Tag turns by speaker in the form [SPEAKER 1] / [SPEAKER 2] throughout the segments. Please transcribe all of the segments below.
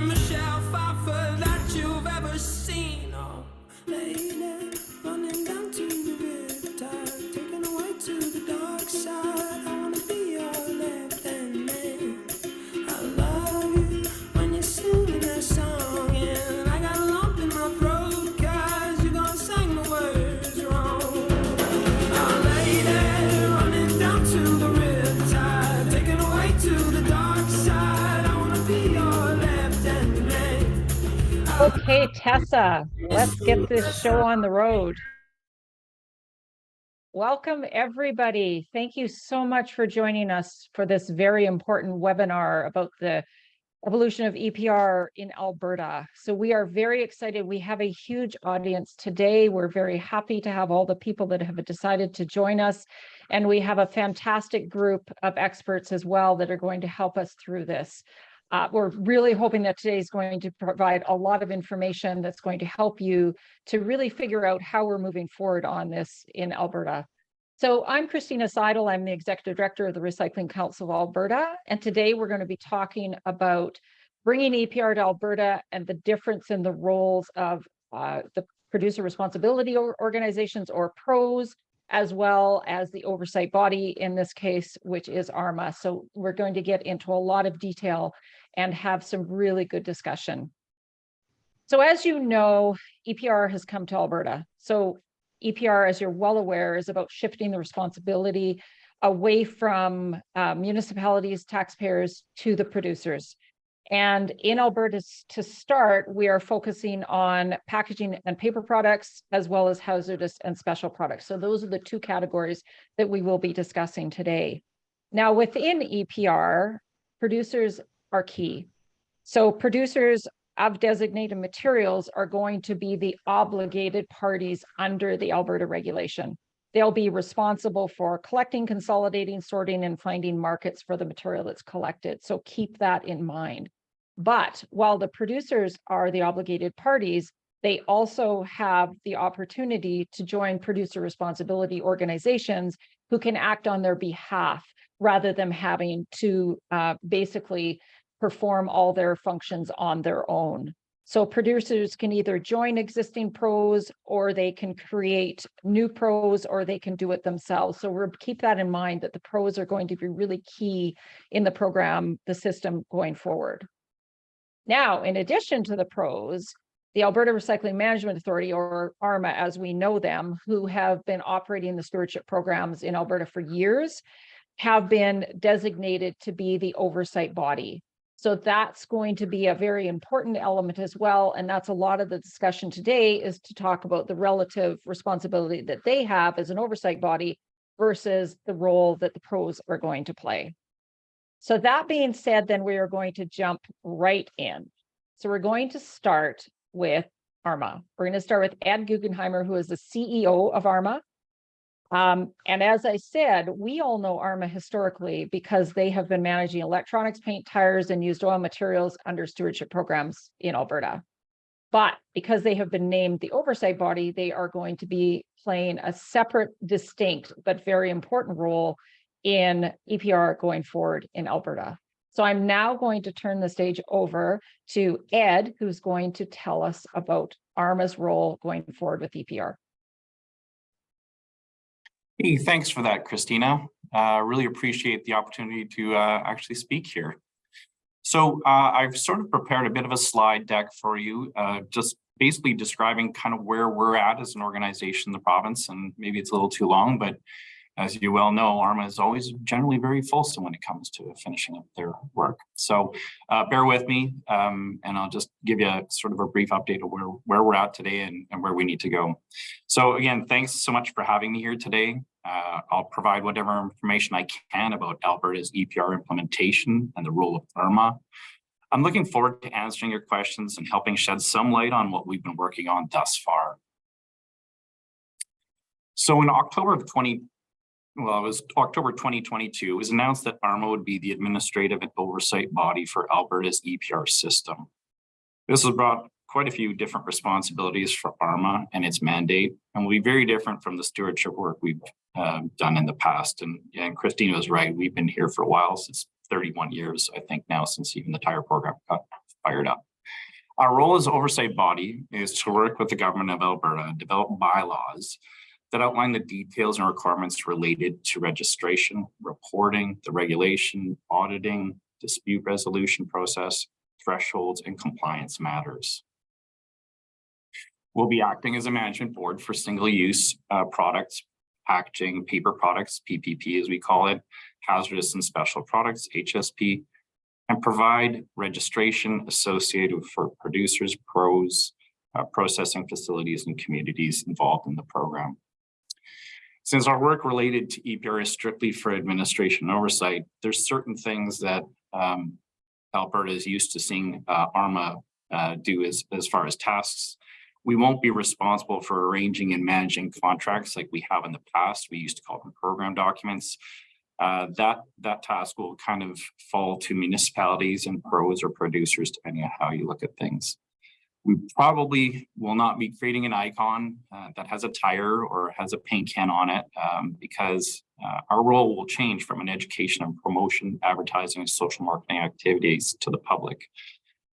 [SPEAKER 1] from a shelf offer that you've ever seen. Oh, lady, running down to the riptide, taken away to the dark side. I wanna be your left-hand man. I love you when you're singing that song, and I got a lump in my throat 'cause you're gonna sing the words wrong. Oh, lady, running down to the riptide, taken away to the dark side. I wanna be your left-hand man.
[SPEAKER 2] Okay, Tessa, let's get this show on the road. Welcome, everybody. Thank you so much for joining us for this very important webinar about the evolution of EPR in Alberta. So we are very excited. We have a huge audience today. We're very happy to have all the people that have decided to join us. And we have a fantastic group of experts as well that are going to help us through this. We're really hoping that today is going to provide a lot of information that's going to help you to really figure out how we're moving forward on this in Alberta. So I'm Christina Seidel. I'm the Executive Director of the Recycling Council of Alberta. And today we're going to be talking about bringing EPR to Alberta and the difference in the roles of the producer responsibility organizations, or PROs, as well as the oversight body in this case, which is ARMA. So we're going to get into a lot of detail and have some really good discussion. So as you know, EPR has come to Alberta. So EPR, as you're well aware, is about shifting the responsibility away from municipalities, taxpayers, to the producers. And in Alberta, to start, we are focusing on packaging and paper products, as well as hazardous and special products. So those are the two categories that we will be discussing today. Now, within EPR, producers are key. So producers of designated materials are going to be the obligated parties under the Alberta regulation. They'll be responsible for collecting, consolidating, sorting, and finding markets for the material that's collected. So keep that in mind. But while the producers are the obligated parties, they also have the opportunity to join producer responsibility organizations who can act on their behalf rather than having to basically perform all their functions on their own. So producers can either join existing PROs, or they can create new PROs, or they can do it themselves. So we'll keep that in mind, that the PROs are going to be really key in the program, the system going forward. Now, in addition to the PROs, the Alberta Recycling Management Authority, or ARMA as we know them, who have been operating the stewardship programs in Alberta for years, have been designated to be the oversight body. So that's going to be a very important element as well. And that's a lot of the discussion today, is to talk about the relative responsibility that they have as an oversight body versus the role that the PROs are going to play. So that being said, then we are going to jump right in. So we're going to start with ARMA. We're going to start with Ed Gugenheimer, who is the CEO of ARMA. And as I said, we all know ARMA historically because they have been managing electronics, paint, tires, and used oil materials under stewardship programs in Alberta. But because they have been named the oversight body, they are going to be playing a separate, distinct, but very important role in EPR going forward in Alberta. So I'm now going to turn the stage over to Ed, who's going to tell us about ARMA's role going forward with EPR.
[SPEAKER 3] Hey, thanks for that, Christina. Really appreciate the opportunity to actually speak here. So I've sort of prepared a bit of a slide deck for you, just basically describing kind of where we're at as an organization in the province, and maybe it's a little too long, but as you well know, ARMA is always generally very fulsome when it comes to finishing up their work. So bear with me, and I'll just give you sort of a brief update of where we're at today and where we need to go. So again, thanks so much for having me here today. I'll provide whatever information I can about Alberta's EPR implementation and the role of ARMA. I'm looking forward to answering your questions and helping shed some light on what we've been working on thus far. So in October 2022, it was announced that ARMA would be the administrative and oversight body for Alberta's EPR system. This has brought quite a few different responsibilities for ARMA and its mandate, and will be very different from the stewardship work we've done in the past. And Christina was right, we've been here for a while, since 31 years, I think now, since even the tire program got fired up. Our role as oversight body is to work with the government of Alberta and develop bylaws that outline the details and requirements related to registration, reporting, the regulation, auditing, dispute resolution process, thresholds, and compliance matters. We'll be acting as a management board for single-use products, packaging, paper products, PPP as we call it, hazardous and special products, HSP, and provide registration associated for producers, pros, processing facilities, and communities involved in the program. Since our work related to EPR is strictly for administration oversight, there's certain things that Alberta is used to seeing ARMA do as far as tasks. We won't be responsible for arranging and managing contracts like we have in the past. We used to call them program documents. That task will kind of fall to municipalities and pros or producers, depending on how you look at things. We probably will not be creating an icon that has a tire or has a paint can on it because our role will change from an education and promotion, advertising, and social marketing activities to the public.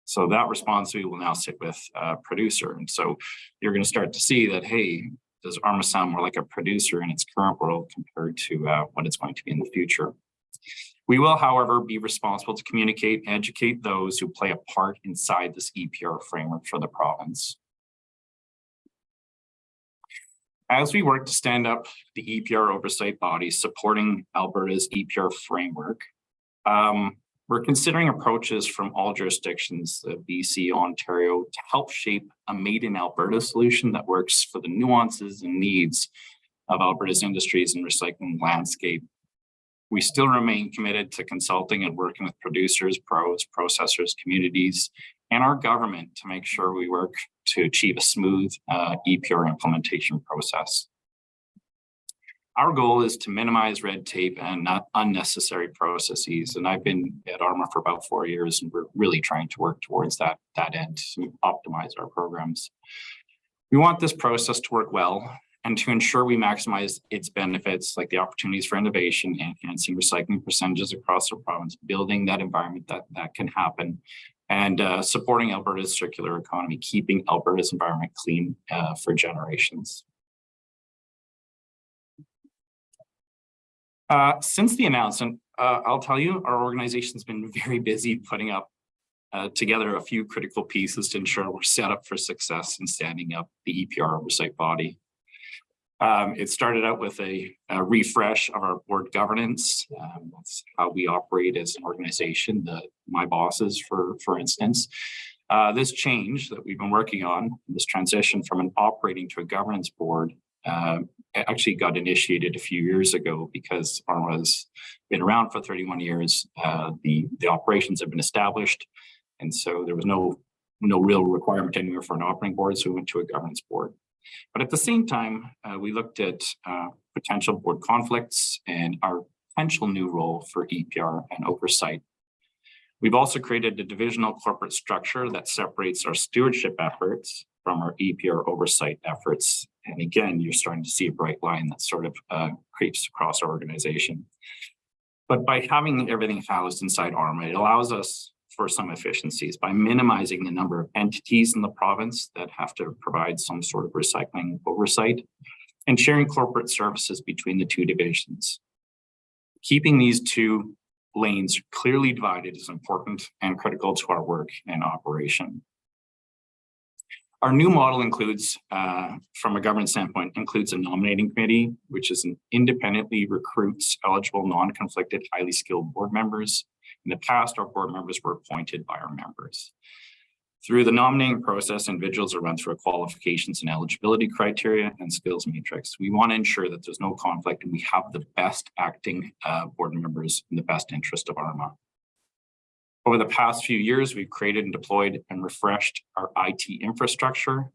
[SPEAKER 3] So that responsibility will now sit with a producer. And so you're going to start to see that, hey, does ARMA sound more like a producer in its current world compared to what it's going to be in the future? We will, however, be responsible to communicate and educate those who play a part inside this EPR framework for the province. As we work to stand up the EPR oversight body supporting Alberta's EPR framework, we're considering approaches from all jurisdictions, BC, Ontario, to help shape a made in Alberta solution that works for the nuances and needs of Alberta's industries and recycling landscape. We still remain committed to consulting and working with producers, pros, processors, communities, and our government to make sure we work to achieve a smooth EPR implementation process. Our goal is to minimize red tape and not unnecessary processes. And I've been at ARMA for about 4 years, and we're really trying to work towards that end to optimize our programs. We want this process to work well and to ensure we maximize its benefits, like the opportunities for innovation, enhancing recycling percentages across the province, building that environment that can happen, and supporting Alberta's circular economy, keeping Alberta's environment clean for generations. Since the announcement, I'll tell you, our organization's been very busy putting up together a few critical pieces to ensure we're set up for success in standing up the EPR oversight body. It started out with a refresh of our board governance. That's how we operate as an organization, my bosses, for instance. This change that we've been working on, this transition from an operating to a governance board, actually got initiated a few years ago because ARMA has been around for 31 years. The operations have been established, and so there was no real requirement anywhere for an operating board, so we went to a governance board. But at the same time, we looked at potential board conflicts and our potential new role for EPR and oversight. We've also created a divisional corporate structure that separates our stewardship efforts from our EPR oversight efforts. And again, you're starting to see a bright line that sort of creeps across our organization. But by having everything housed inside ARMA, it allows us for some efficiencies by minimizing the number of entities in the province that have to provide some sort of recycling oversight and sharing corporate services between the two divisions. Keeping these two lanes clearly divided is important and critical to our work and operation. Our new model includes, from a governance standpoint, includes a nominating committee, which is independently recruits eligible, non-conflicted, highly skilled board members. In the past, our board members were appointed by our members. Through the nominating process, individuals are run through a qualifications and eligibility criteria and skills matrix. We want to ensure that there's no conflict and we have the best acting board members in the best interest of ARMA. Over the past few years, we've created and deployed and refreshed our IT infrastructure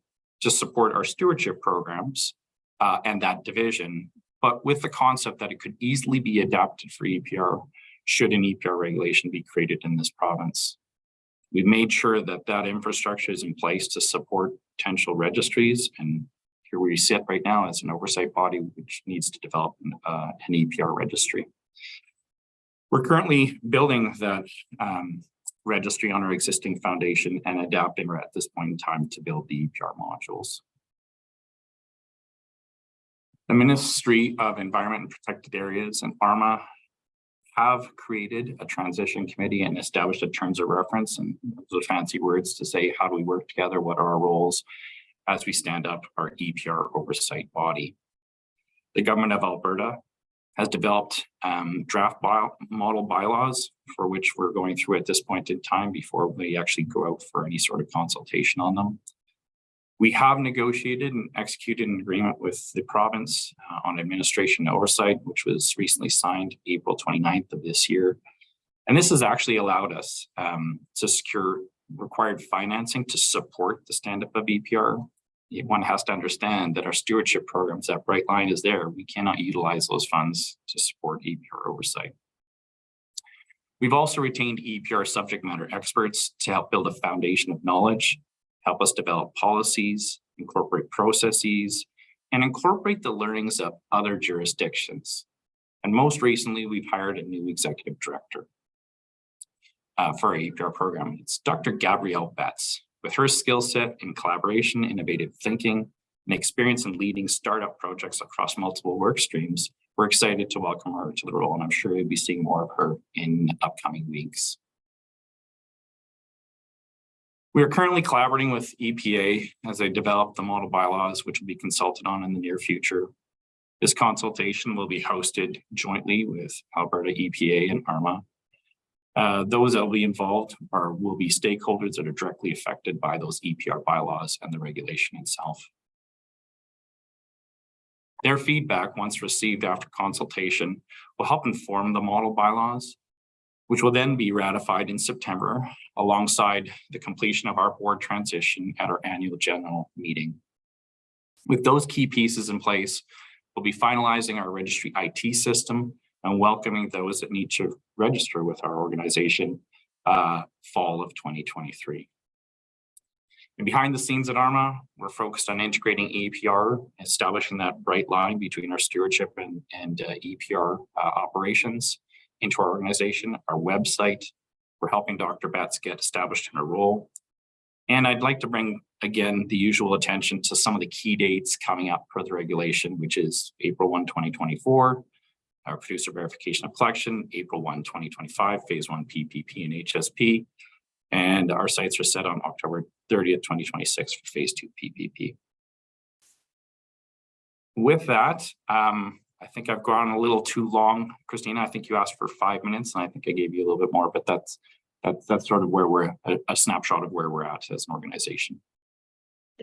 [SPEAKER 3] to support our stewardship programs and that division, but with the concept that it could easily be adapted for EPR should an EPR regulation be created in this province. We've made sure that that infrastructure is in place to support potential registries, and here we sit right now as an oversight body which needs to develop an EPR registry. We're currently building that registry on our existing foundation and adapting at this point in time to build the EPR modules. The Ministry of Environment and Protected Areas and ARMA have created a transition committee and established a terms of reference, and those are fancy words to say how do we work together, what are our roles as we stand up our EPR oversight body. The government of Alberta has developed draft model bylaws for which we're going through at this point in time before we actually go out for any sort of consultation on them. We have negotiated and executed an agreement with the province on administration oversight, which was recently signed April 29th of this year. And this has actually allowed us to secure required financing to support the stand-up of EPR. One has to understand that our stewardship programs, that bright line is there. We cannot utilize those funds to support EPR oversight. We've also retained EPR subject matter experts to help build a foundation of knowledge, help us develop policies, incorporate processes, and incorporate the learnings of other jurisdictions. And most recently, we've hired a new executive director for our EPR program. It's Dr. Gabrielle Betts. With her skill set in collaboration, innovative thinking, and experience in leading startup projects across multiple work streams, we're excited to welcome her to the role, and I'm sure we'll be seeing more of her in upcoming weeks. We are currently collaborating with EPA as they develop the model bylaws, which will be consulted on in the near future. This consultation will be hosted jointly with Alberta EPA and ARMA. Those that will be involved will be stakeholders that are directly affected by those EPR bylaws and the regulation itself. Their feedback, once received after consultation, will help inform the model bylaws, which will then be ratified in September alongside the completion of our board transition at our annual general meeting. With those key pieces in place, we'll be finalizing our registry IT system and welcoming those that need to register with our organization fall of 2023. And behind the scenes at ARMA, we're focused on integrating EPR, establishing that bright line between our stewardship and EPR operations into our organization, our website. We're helping Dr. Betts get established in her role. And I'd like to bring, again, the usual attention to some of the key dates coming up per the regulation, which is April 1, 2024, our producer verification of collection, April 1, 2025, phase 1 PPP and HSP. And our sites are set on October 30th, 2026 for phase 2 PPP. With that, I think I've gone a little too long. Christina, I think you asked for 5 minutes, and I think I gave you a little bit more, but that's sort of where we're a snapshot of where we're at as an organization.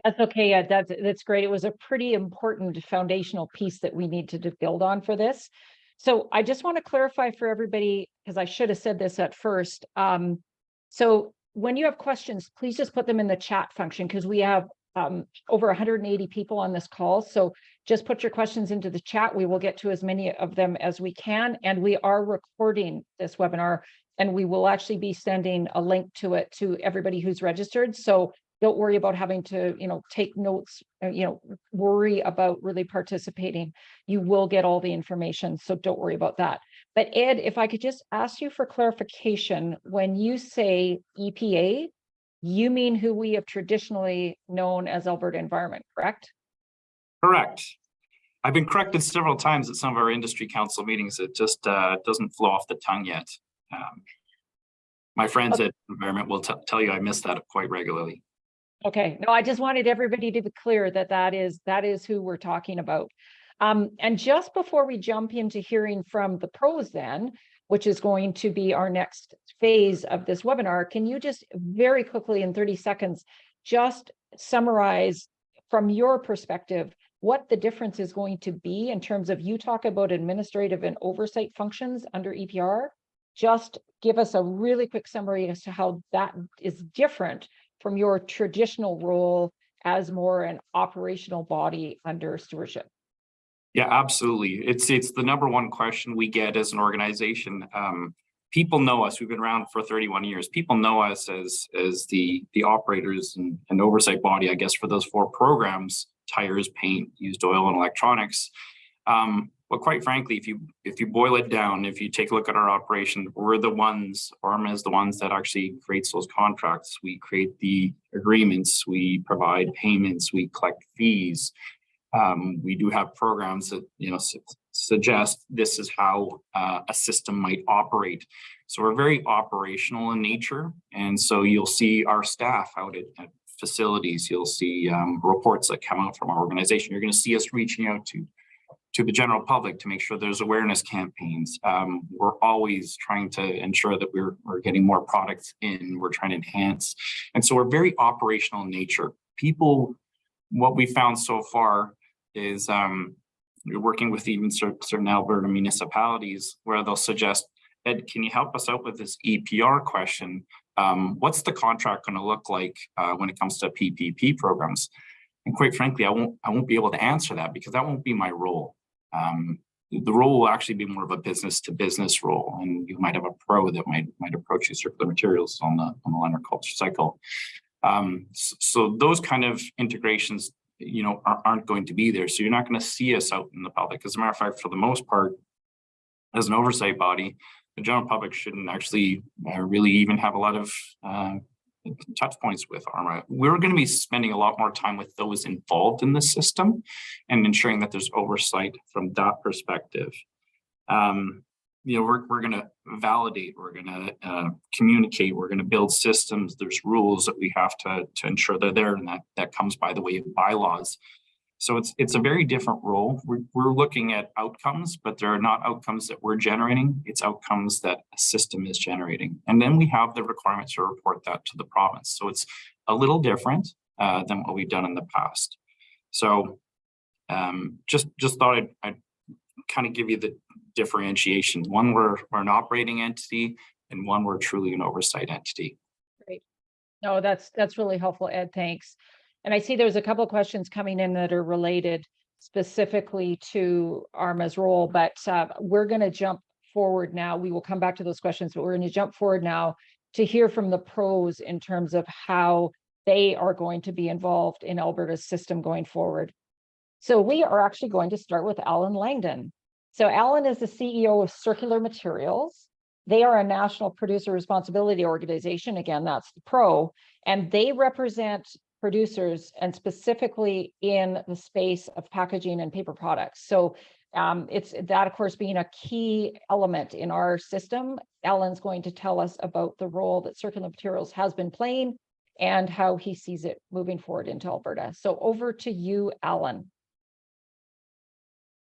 [SPEAKER 2] That's okay. Yeah, that's great. It was a pretty important foundational piece that we need to build on for this. So I just want to clarify for everybody, because I should have said this at first. So when you have questions, please just put them in the chat function, because we have over 180 people on this call. So just put your questions into the chat. We will get to as many of them as we can. And we are recording this webinar, and we will actually be sending a link to it to everybody who's registered. So don't worry about having to, take notes, worry about really participating. You will get all the information, so don't worry about that. But Ed, if I could just ask you for clarification, when you say EPA, you mean who we have traditionally known as Alberta Environment, correct?
[SPEAKER 3] Correct. I've been corrected several times at some of our industry council meetings. It just doesn't flow off the tongue yet. My friends at Environment will tell you I miss that quite regularly.
[SPEAKER 2] Okay, no, I just wanted everybody to be clear that that is who we're talking about. And just before we jump into hearing from the pros then, which is going to be our next phase of this webinar, can you just very quickly in 30 seconds, just summarize from your perspective, what the difference is going to be in terms of, you talk about administrative and oversight functions under EPR, just give us a really quick summary as to how that is different from your traditional role as more an operational body under stewardship.
[SPEAKER 3] Yeah, absolutely. It's the number one question we get as an organization. People know us. We've been around for 31 years. People know us as the operators and oversight body, I guess, for those 4 programs: tires, paint, used oil, and electronics. But quite frankly, if you boil it down, if you take a look at our operation, we're the ones, ARMA is the ones that actually creates those contracts. We create the agreements, we provide payments, we collect fees. We do have programs that suggest this is how a system might operate. So we're very operational in nature, and so you'll see our staff out at facilities. You'll see reports that come out from our organization. You're going to see us reaching out to the general public to make sure there's awareness campaigns. We're always trying to ensure that we're getting more products in. We're trying to enhance, and so we're very operational in nature. People, what we found so far is you're working with even certain Alberta municipalities where they'll suggest, Ed, can you help us out with this EPR question? What's the contract going to look like when it comes to PPP programs? And quite frankly, I won't be able to answer that because that won't be my role. The role will actually be more of a business to business role, and you might have a pro that might approach you circular materials on the line of Call2Recycle. So those kind of integrations, aren't going to be there. So you're not going to see us out in the public. As a matter of fact, for the most part, as an oversight body, the general public shouldn't actually really even have a lot of touch points with ARMA. We're going to be spending a lot more time with those involved in the system and ensuring that there's oversight from that perspective. We're going to validate, we're going to communicate, we're going to build systems. There's rules that we have to ensure they're there, and that comes by the way of bylaws. So it's a very different role. We're looking at outcomes, but there are not outcomes that we're generating. It's outcomes that a system is generating. And then we have the requirements to report that to the province. So it's a little different than what we've done in the past. So just thought I'd kind of give you the differentiation. One, we're an operating entity, and one, we're truly an oversight entity.
[SPEAKER 2] Great. No, that's really helpful, Ed. Thanks. And I see there's a couple of questions coming in that are related specifically to ARMA's role, but we're going to jump forward now. We will come back to those questions, but we're going to jump forward now to hear from the pros in terms of how they are going to be involved in Alberta's system going forward. So we are actually going to start with Alan Langdon. So Alan is the CEO of Circular Materials. They are a national producer responsibility organization. Again, that's the pro, and they represent producers, and specifically in the space of packaging and paper products. So it's that, of course, being a key element in our system. Alan's going to tell us about the role that Circular Materials has been playing and how he sees it moving forward into Alberta. So over to you, Alan.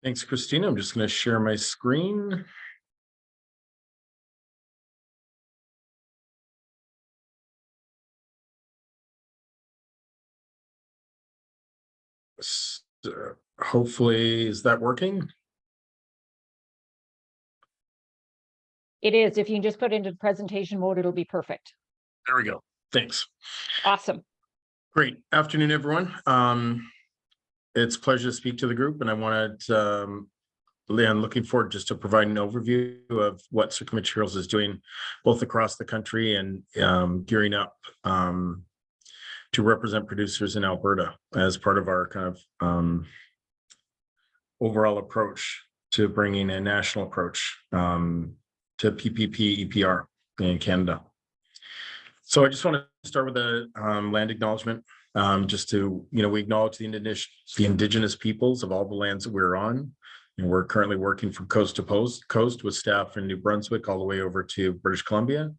[SPEAKER 4] Thanks, Christina. I'm just going to share my screen. Hopefully, is that working?
[SPEAKER 2] It is. If you can just put it into presentation mode, it'll be perfect.
[SPEAKER 4] There we go. Thanks.
[SPEAKER 2] Awesome.
[SPEAKER 4] Great afternoon, everyone. It's a pleasure to speak to the group, and I wanted I'm looking forward just to provide an overview of what Circular Materials is doing both across the country and gearing up to represent producers in Alberta as part of our kind of overall approach to bringing a national approach to PPP EPR in Canada. So I just want to start with a land acknowledgement, just to, we acknowledge the indigenous peoples of all the lands that we're on. And we're currently working from coast to coast with staff in New Brunswick all the way over to British Columbia.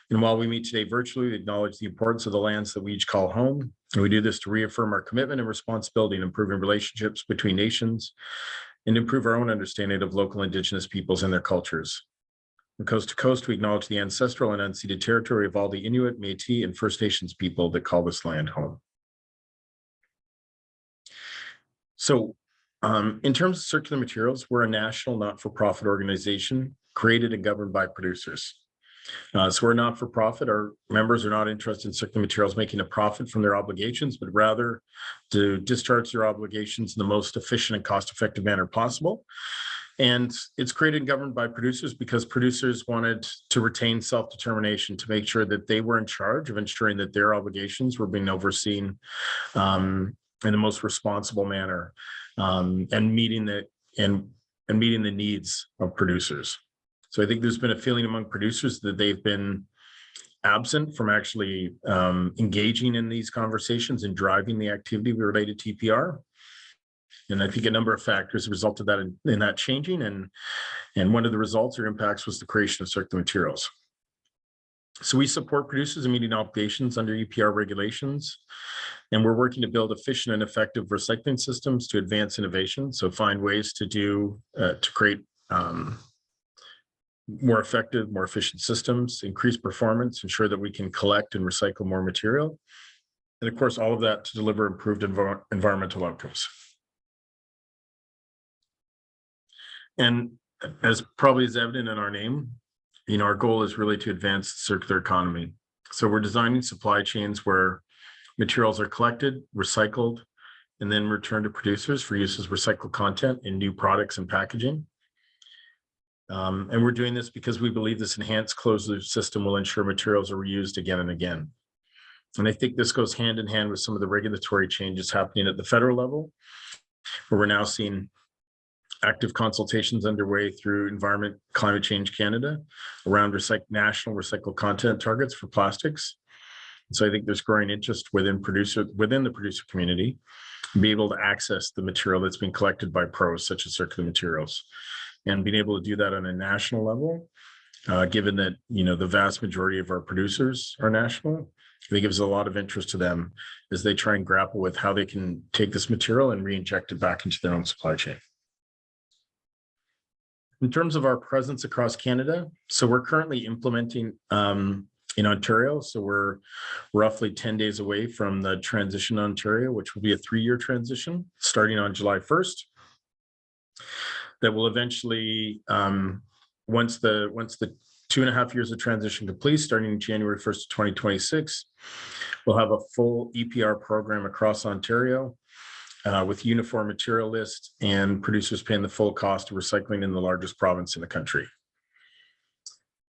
[SPEAKER 4] And while we meet today virtually, we acknowledge the importance of the lands that we each call home. And we do this to reaffirm our commitment and responsibility in improving relationships between nations and improve our own understanding of local indigenous peoples and their cultures. From coast to coast, we acknowledge the ancestral and unceded territory of all the Inuit, Métis, and First Nations people that call this land home. So in terms of Circular Materials, we're a national not-for-profit organization created and governed by producers. So we're not-for-profit. Our members are not interested in Circular Materials making a profit from their obligations, but rather to discharge their obligations in the most efficient and cost-effective manner possible. And it's created and governed by producers because producers wanted to retain self-determination, to make sure that they were in charge of ensuring that their obligations were being overseen in the most responsible manner, and meeting that and and meeting the needs of producers. So I think there's been a feeling among producers that they've been absent from actually engaging in these conversations and driving the activity related to EPR. And I think a number of factors resulted that in that changing. And one of the results or impacts was the creation of circular materials. So we support producers in meeting obligations under EPR regulations, and we're working to build efficient and effective recycling systems to advance innovation. So find ways to create more effective, more efficient systems, increase performance, ensure that we can collect and recycle more material. And of course, all of that to deliver improved environmental outcomes. And as probably is evident in our name, our goal is really to advance the circular economy. So we're designing supply chains where materials are collected, recycled, and then returned to producers for use as recycled content in new products and packaging. And we're doing this because we believe this enhanced closed-loop system will ensure materials are reused again and again. And I think this goes hand in hand with some of the regulatory changes happening at the federal level, where we're now seeing active consultations underway through Environment Climate Change Canada around national recycled content targets for plastics. So I think there's growing interest within the producer community to be able to access the material that's been collected by pros such as circular materials. And being able to do that on a national level, given that the vast majority of our producers are national, I think gives a lot of interest to them as they try and grapple with how they can take this material and re-inject it back into their own supply chain. In terms of our presence across Canada, so we're currently implementing in Ontario. So we're roughly 10 days away from the transition in Ontario, which will be a 3-year transition starting on July 1st. That will eventually, once the 2.5 years of transition complete, starting January 1st, 2026, we'll have a full EPR program across Ontario with uniform material list and producers paying the full cost of recycling in the largest province in the country.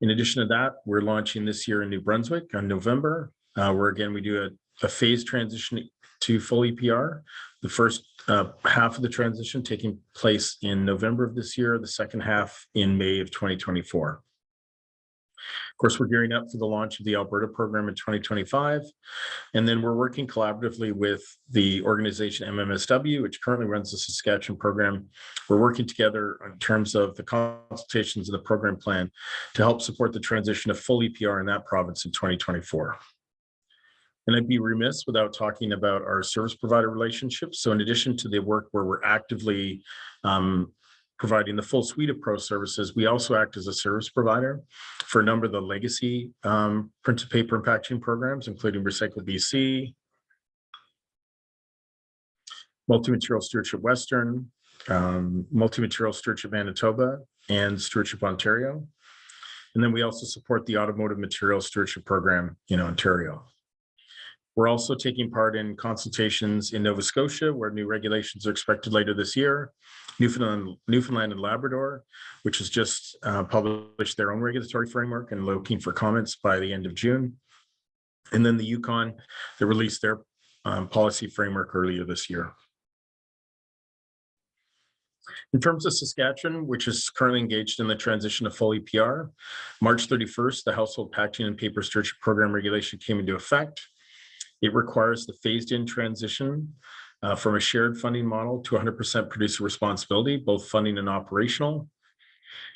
[SPEAKER 4] In addition to that, we're launching this year in New Brunswick on November, where again, we do a phased transition to full EPR. The first half of the transition taking place in November of this year, the second half in May of 2024. Of course, we're gearing up for the launch of the Alberta program in 2025. And then we're working collaboratively with the organization MMSW, which currently runs the Saskatchewan program. We're working together in terms of the consultations of the program plan to help support the transition of full EPR in that province in 2024. And I'd be remiss without talking about our service provider relationships. So in addition to the work where we're actively providing the full suite of pro services, we also act as a service provider for a number of the legacy printed paper and packaging programs, including Recycle BC, Multi-Material Stewardship Western, Multi-Material Stewardship Manitoba, and Stewardship Ontario. And then we also support the Automotive Material Stewardship Program in Ontario. We're also taking part in consultations in Nova Scotia, where new regulations are expected later this year. Newfoundland and Labrador, which has just published their own regulatory framework and looking for comments by the end of June. And then the Yukon, they released their policy framework earlier this year. In terms of Saskatchewan, which is currently engaged in the transition to full EPR, March 31st, the Household Packaging and Paper Stewardship Program regulation came into effect. It requires the phased-in transition from a shared funding model to 100% producer responsibility, both funding and operational.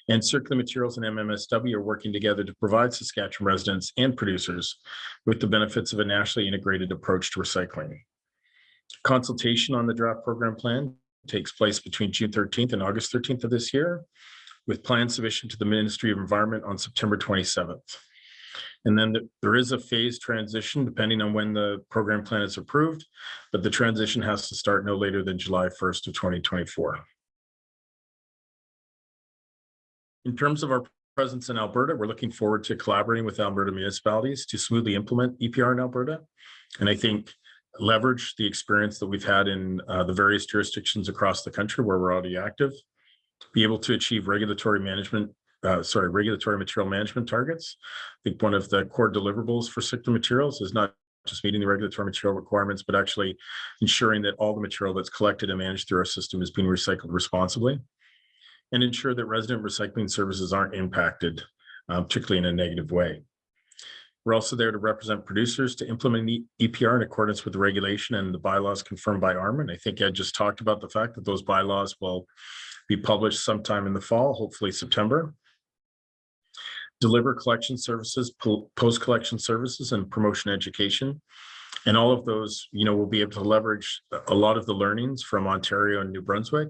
[SPEAKER 4] And Circular Materials and MMSW are working together to provide Saskatchewan residents and producers with the benefits of a nationally integrated approach to recycling. Consultation on the draft program plan takes place between June 13th and August 13th of this year, with plan submission to the Ministry of Environment on September 27th. And then there is a phased transition depending on when the program plan is approved, but the transition has to start no later than July 1st of 2024. In terms of our presence in Alberta, we're looking forward to collaborating with Alberta municipalities to smoothly implement EPR in Alberta. And I think leverage the experience that we've had in the various jurisdictions across the country where we're already active, be able to achieve regulatory material management targets. I think one of the core deliverables for circular materials is not just meeting the regulatory material requirements, but actually ensuring that all the material that's collected and managed through our system is being recycled responsibly. and ensure that resident recycling services aren't impacted, particularly in a negative way. We're also there to represent producers to implement EPR in accordance with the regulation and the bylaws confirmed by ARMA. And I think Ed just talked about the fact that those bylaws will be published sometime in the fall, hopefully September. Deliver collection services, post-collection services, and promotion education. And all of those, we'll be able to leverage a lot of the learnings from Ontario and New Brunswick.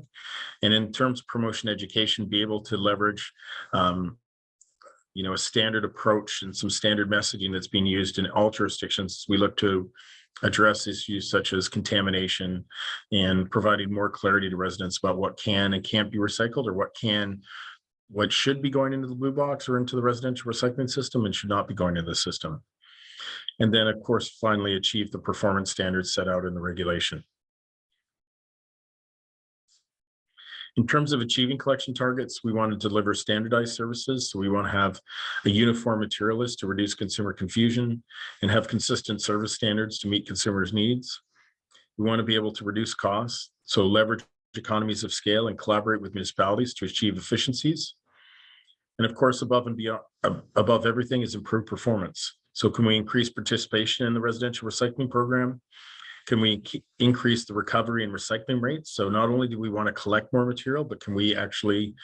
[SPEAKER 4] And in terms of promotion education, be able to leverage a standard approach and some standard messaging that's being used in all jurisdictions. We look to address issues such as contamination and providing more clarity to residents about what can and can't be recycled, or what should be going into the blue box or into the residential recycling system and should not be going into the system. And then, of course, finally achieve the performance standards set out in the regulation. In terms of achieving collection targets, we want to deliver standardized services. So we want to have a uniform material list to reduce consumer confusion and have consistent service standards to meet consumers' needs. We want to be able to reduce costs, so leverage economies of scale and collaborate with municipalities to achieve efficiencies. And of course, above everything is improved performance. So can we increase participation in the residential recycling program? Can we increase the recovery and recycling rates? So not only do we want to collect more material, but can we actually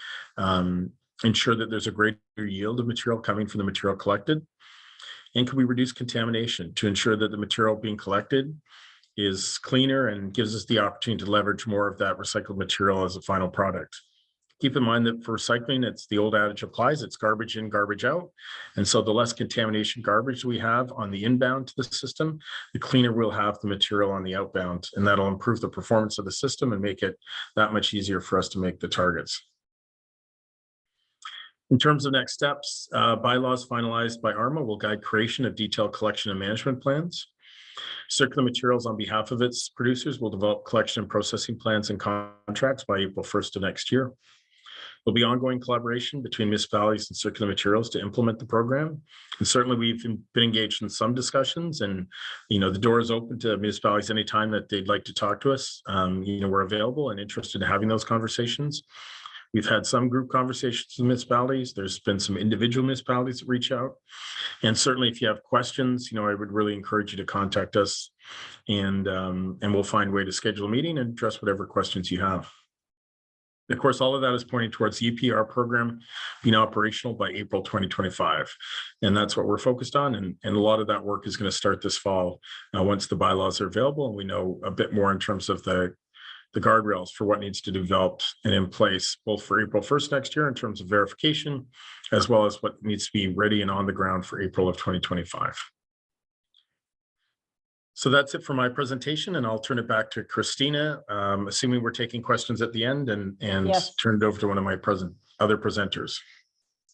[SPEAKER 4] ensure that there's a greater yield of material coming from the material collected? And can we reduce contamination to ensure that the material being collected is cleaner and gives us the opportunity to leverage more of that recycled material as a final product? Keep in mind that for recycling, it's the old adage applies, it's garbage in, garbage out. And so the less contamination garbage we have on the inbound to the system, the cleaner we'll have the material on the outbound. And that'll improve the performance of the system and make it that much easier for us to make the targets. In terms of next steps, bylaws finalized by ARMA will guide creation of detailed collection and management plans. Circular Materials, on behalf of its producers, will develop collection and processing plans and contracts by April 1st of next year. There'll be ongoing collaboration between municipalities and Circular Materials to implement the program. And certainly we've been engaged in some discussions, and the door is open to municipalities anytime that they'd like to talk to us. We're available and interested in having those conversations. We've had some group conversations with municipalities. There's been some individual municipalities that reach out. And certainly if you have questions, I would really encourage you to contact us, and we'll find a way to schedule a meeting and address whatever questions you have. Of course, all of that is pointing towards the EPR program being operational by April 2025. And that's what we're focused on. And a lot of that work is going to start this fall once the bylaws are available and we know a bit more in terms of the guardrails for what needs to be developed and in place, both for April 1st next year in terms of verification, as well as what needs to be ready and on the ground for April of 2025. So that's it for my presentation, and I'll turn it back to Christina, assuming we're taking questions at the end, and
[SPEAKER 2] Yes.
[SPEAKER 4] turn it over to one of my other presenters.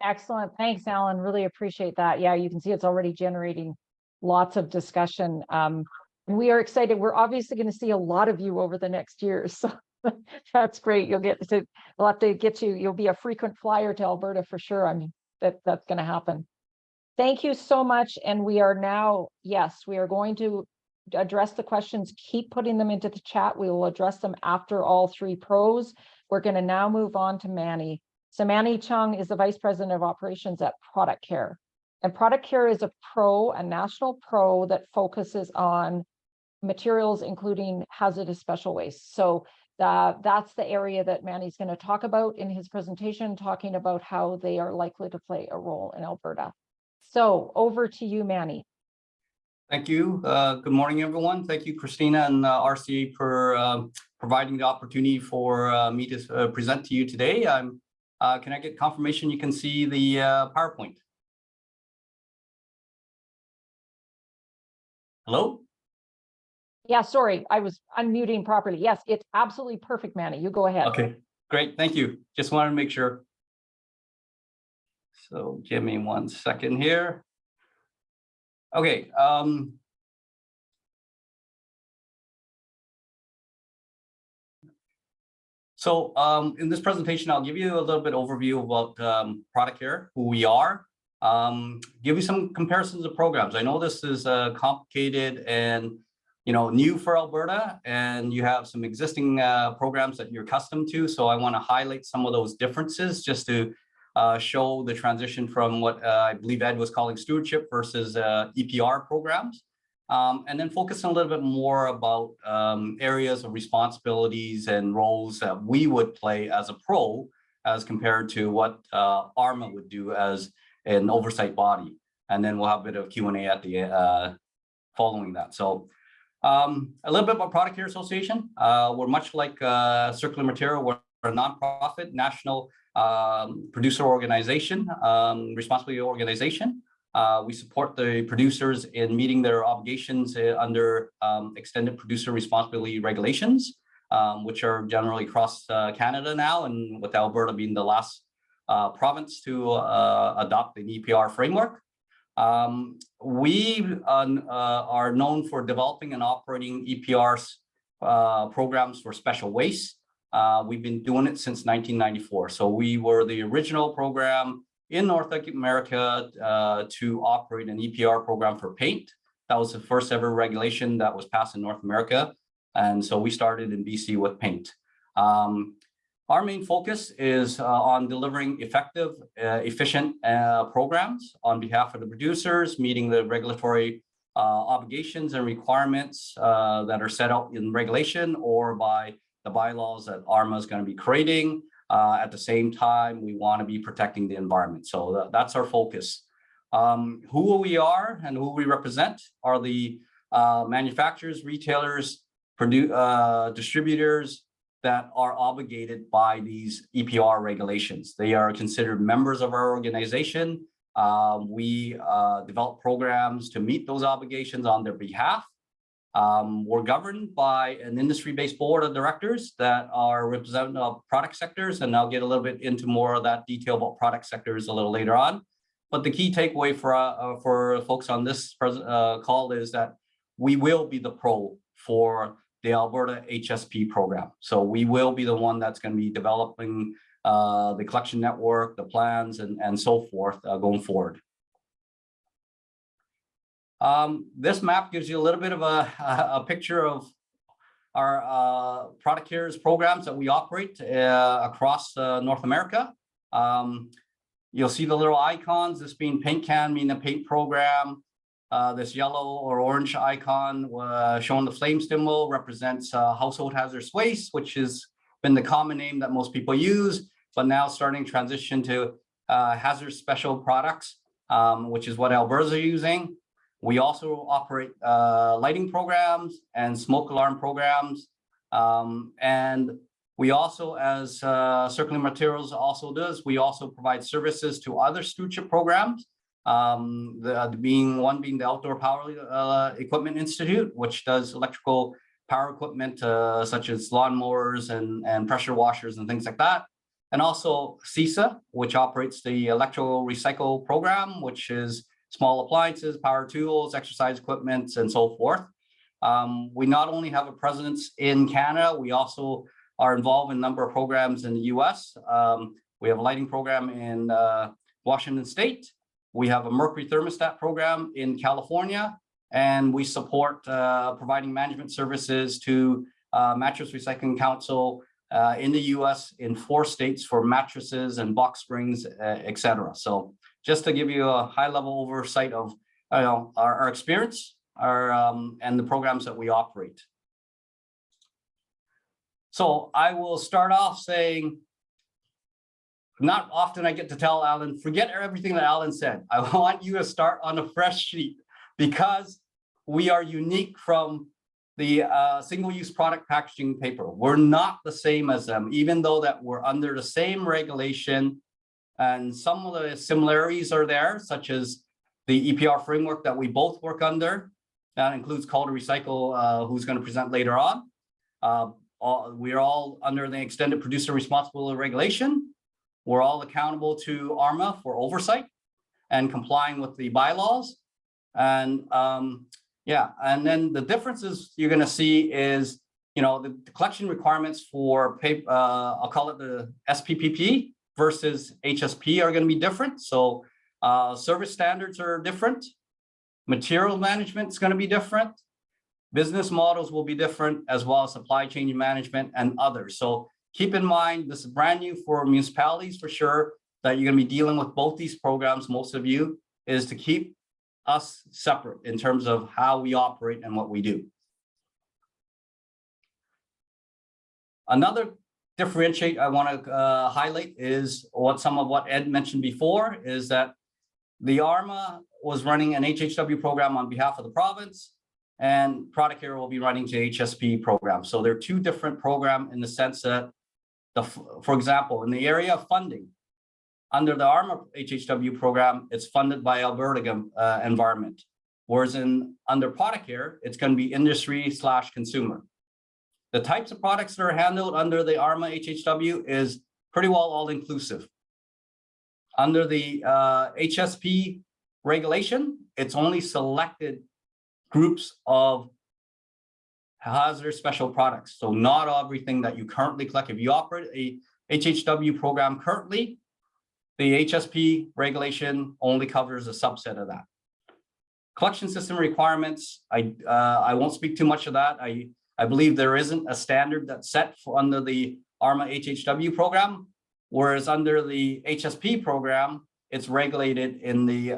[SPEAKER 2] Excellent. Thanks, Alan. Really appreciate that. Yeah, you can see it's already generating lots of discussion. And we are excited. We're obviously going to see a lot of you over the next year. So that's great. We'll have to get you. You'll be a frequent flyer to Alberta for sure. I mean, that's going to happen. Thank you so much. And we are now, yes, we are going to address the questions. Keep putting them into the chat. We will address them after all three pros. We're going to now move on to Mannie. So Mannie Cheung is the Vice President of Operations at Product Care. And Product Care is a national pro that focuses on materials, including hazardous special waste. So that's the area that Mannie's going to talk about in his presentation, talking about how they are likely to play a role in Alberta. So over to you, Mannie.
[SPEAKER 5] Thank you. Good morning, everyone. Thank you, Christina and RCA, for providing the opportunity for me to present to you today. Can I get confirmation you can see the PowerPoint? Hello?
[SPEAKER 2] Yeah, sorry, I was unmuting properly. Yes, it's absolutely perfect, Mannie. You go ahead.
[SPEAKER 5] Okay, great. Thank you. Just wanted to make sure. So give me 1 second here. Okay. In this presentation, I'll give you a little bit overview about Product Care, who we are, give you some comparisons of programs. I know this is complicated and new for Alberta, and you have some existing programs that you're accustomed to. So I want to highlight some of those differences just to show the transition from what I believe Ed was calling stewardship versus EPR programs. And then focus a little bit more about areas of responsibilities and roles that we would play as a pro as compared to what ARMA would do as an oversight body. And then we'll have a bit of Q&A at the following that. So a little bit about Product Care Association. We're much like Circular Material. We're a nonprofit national producer organization, responsibility organization. We support the producers in meeting their obligations under extended producer responsibility regulations, which are generally across Canada now, and with Alberta being the last province to adopt an EPR framework. We are known for developing and operating EPR programs for special waste. We've been doing it since 1994. So we were the original program in North America to operate an EPR program for paint. That was the first ever regulation that was passed in North America. And so we started in BC with paint. Our main focus is on delivering effective, efficient programs on behalf of the producers, meeting the regulatory obligations and requirements that are set out in regulation or by the bylaws that ARMA is going to be creating. At the same time, we want to be protecting the environment. So that's our focus. Who we are and who we represent are the manufacturers, retailers, distributors that are obligated by these EPR regulations. They are considered members of our organization. We develop programs to meet those obligations on their behalf. We're governed by an industry-based board of directors that are representative of product sectors, and I'll get a little bit into more of that detail about product sectors a little later on. But the key takeaway for folks on this call is that we will be the pro for the Alberta HSP program. So we will be the one that's going to be developing the collection network, the plans, and so forth going forward. This map gives you a little bit of a picture of our product cares programs that we operate across North America. You'll see the little icons, this being paint can, meaning a paint program. This yellow or orange icon showing the flame symbol represents household hazardous waste, which has been the common name that most people use, but now starting transition to hazardous special products, which is what Alberta's are using. We also operate lighting programs and smoke alarm programs. And we also, as Circular Materials also does, we also provide services to other stewardship programs. One being the Outdoor Power Equipment Institute, which does electrical power equipment such as lawnmowers and pressure washers and things like that. And also CISA, which operates the Electro Recycle program, which is small appliances, power tools, exercise equipment, and so forth. We not only have a presence in Canada, we also are involved in a number of programs in the US. We have a lighting program in Washington State. We have a mercury thermostat program in California, and we support providing management services to Mattress Recycling Council in the US in 4 states for mattresses and box springs, et cetera. So just to give you a high level oversight of our experience and the programs that we operate. So I will start off saying, not often I get to tell Alan, forget everything that Alan said. I want you to start on a fresh sheet because we are unique from the single-use product packaging paper. We're not the same as them, even though that we're under the same regulation, and some of the similarities are there, such as the EPR framework that we both work under. That includes Call2Recycle, who's going to present later on. We're all under the extended producer responsibility regulation. We're all accountable to ARMA for oversight and complying with the bylaws. And and then the differences you're going to see is, the collection requirements for paper, I'll call it the SPPP versus HSP are going to be different. So service standards are different. Material management is going to be different. Business models will be different, as well as supply chain management and others. So keep in mind, this is brand new for municipalities for sure, that you're going to be dealing with both these programs, most of you, is to keep us separate in terms of how we operate and what we do. Another differentiate I want to highlight is some of what Ed mentioned before, is that the ARMA was running an HHW program on behalf of the province, and Product Care will be running the HSP program. So they're two different programs in the sense that, for example, in the area of funding, under the ARMA HHW program, it's funded by Alberta Environment, whereas under Product Care, it's going to be industry/consumer. The types of products that are handled under the ARMA HHW is pretty well all-inclusive. Under the HSP regulation, it's only selected groups of hazardous special products. So not everything that you currently collect. If you operate a HHW program currently, the HSP regulation only covers a subset of that. Collection system requirements, I won't speak too much of that. I believe there isn't a standard that's set for under the ARMA HHW program, whereas under the HSP program, it's regulated in the,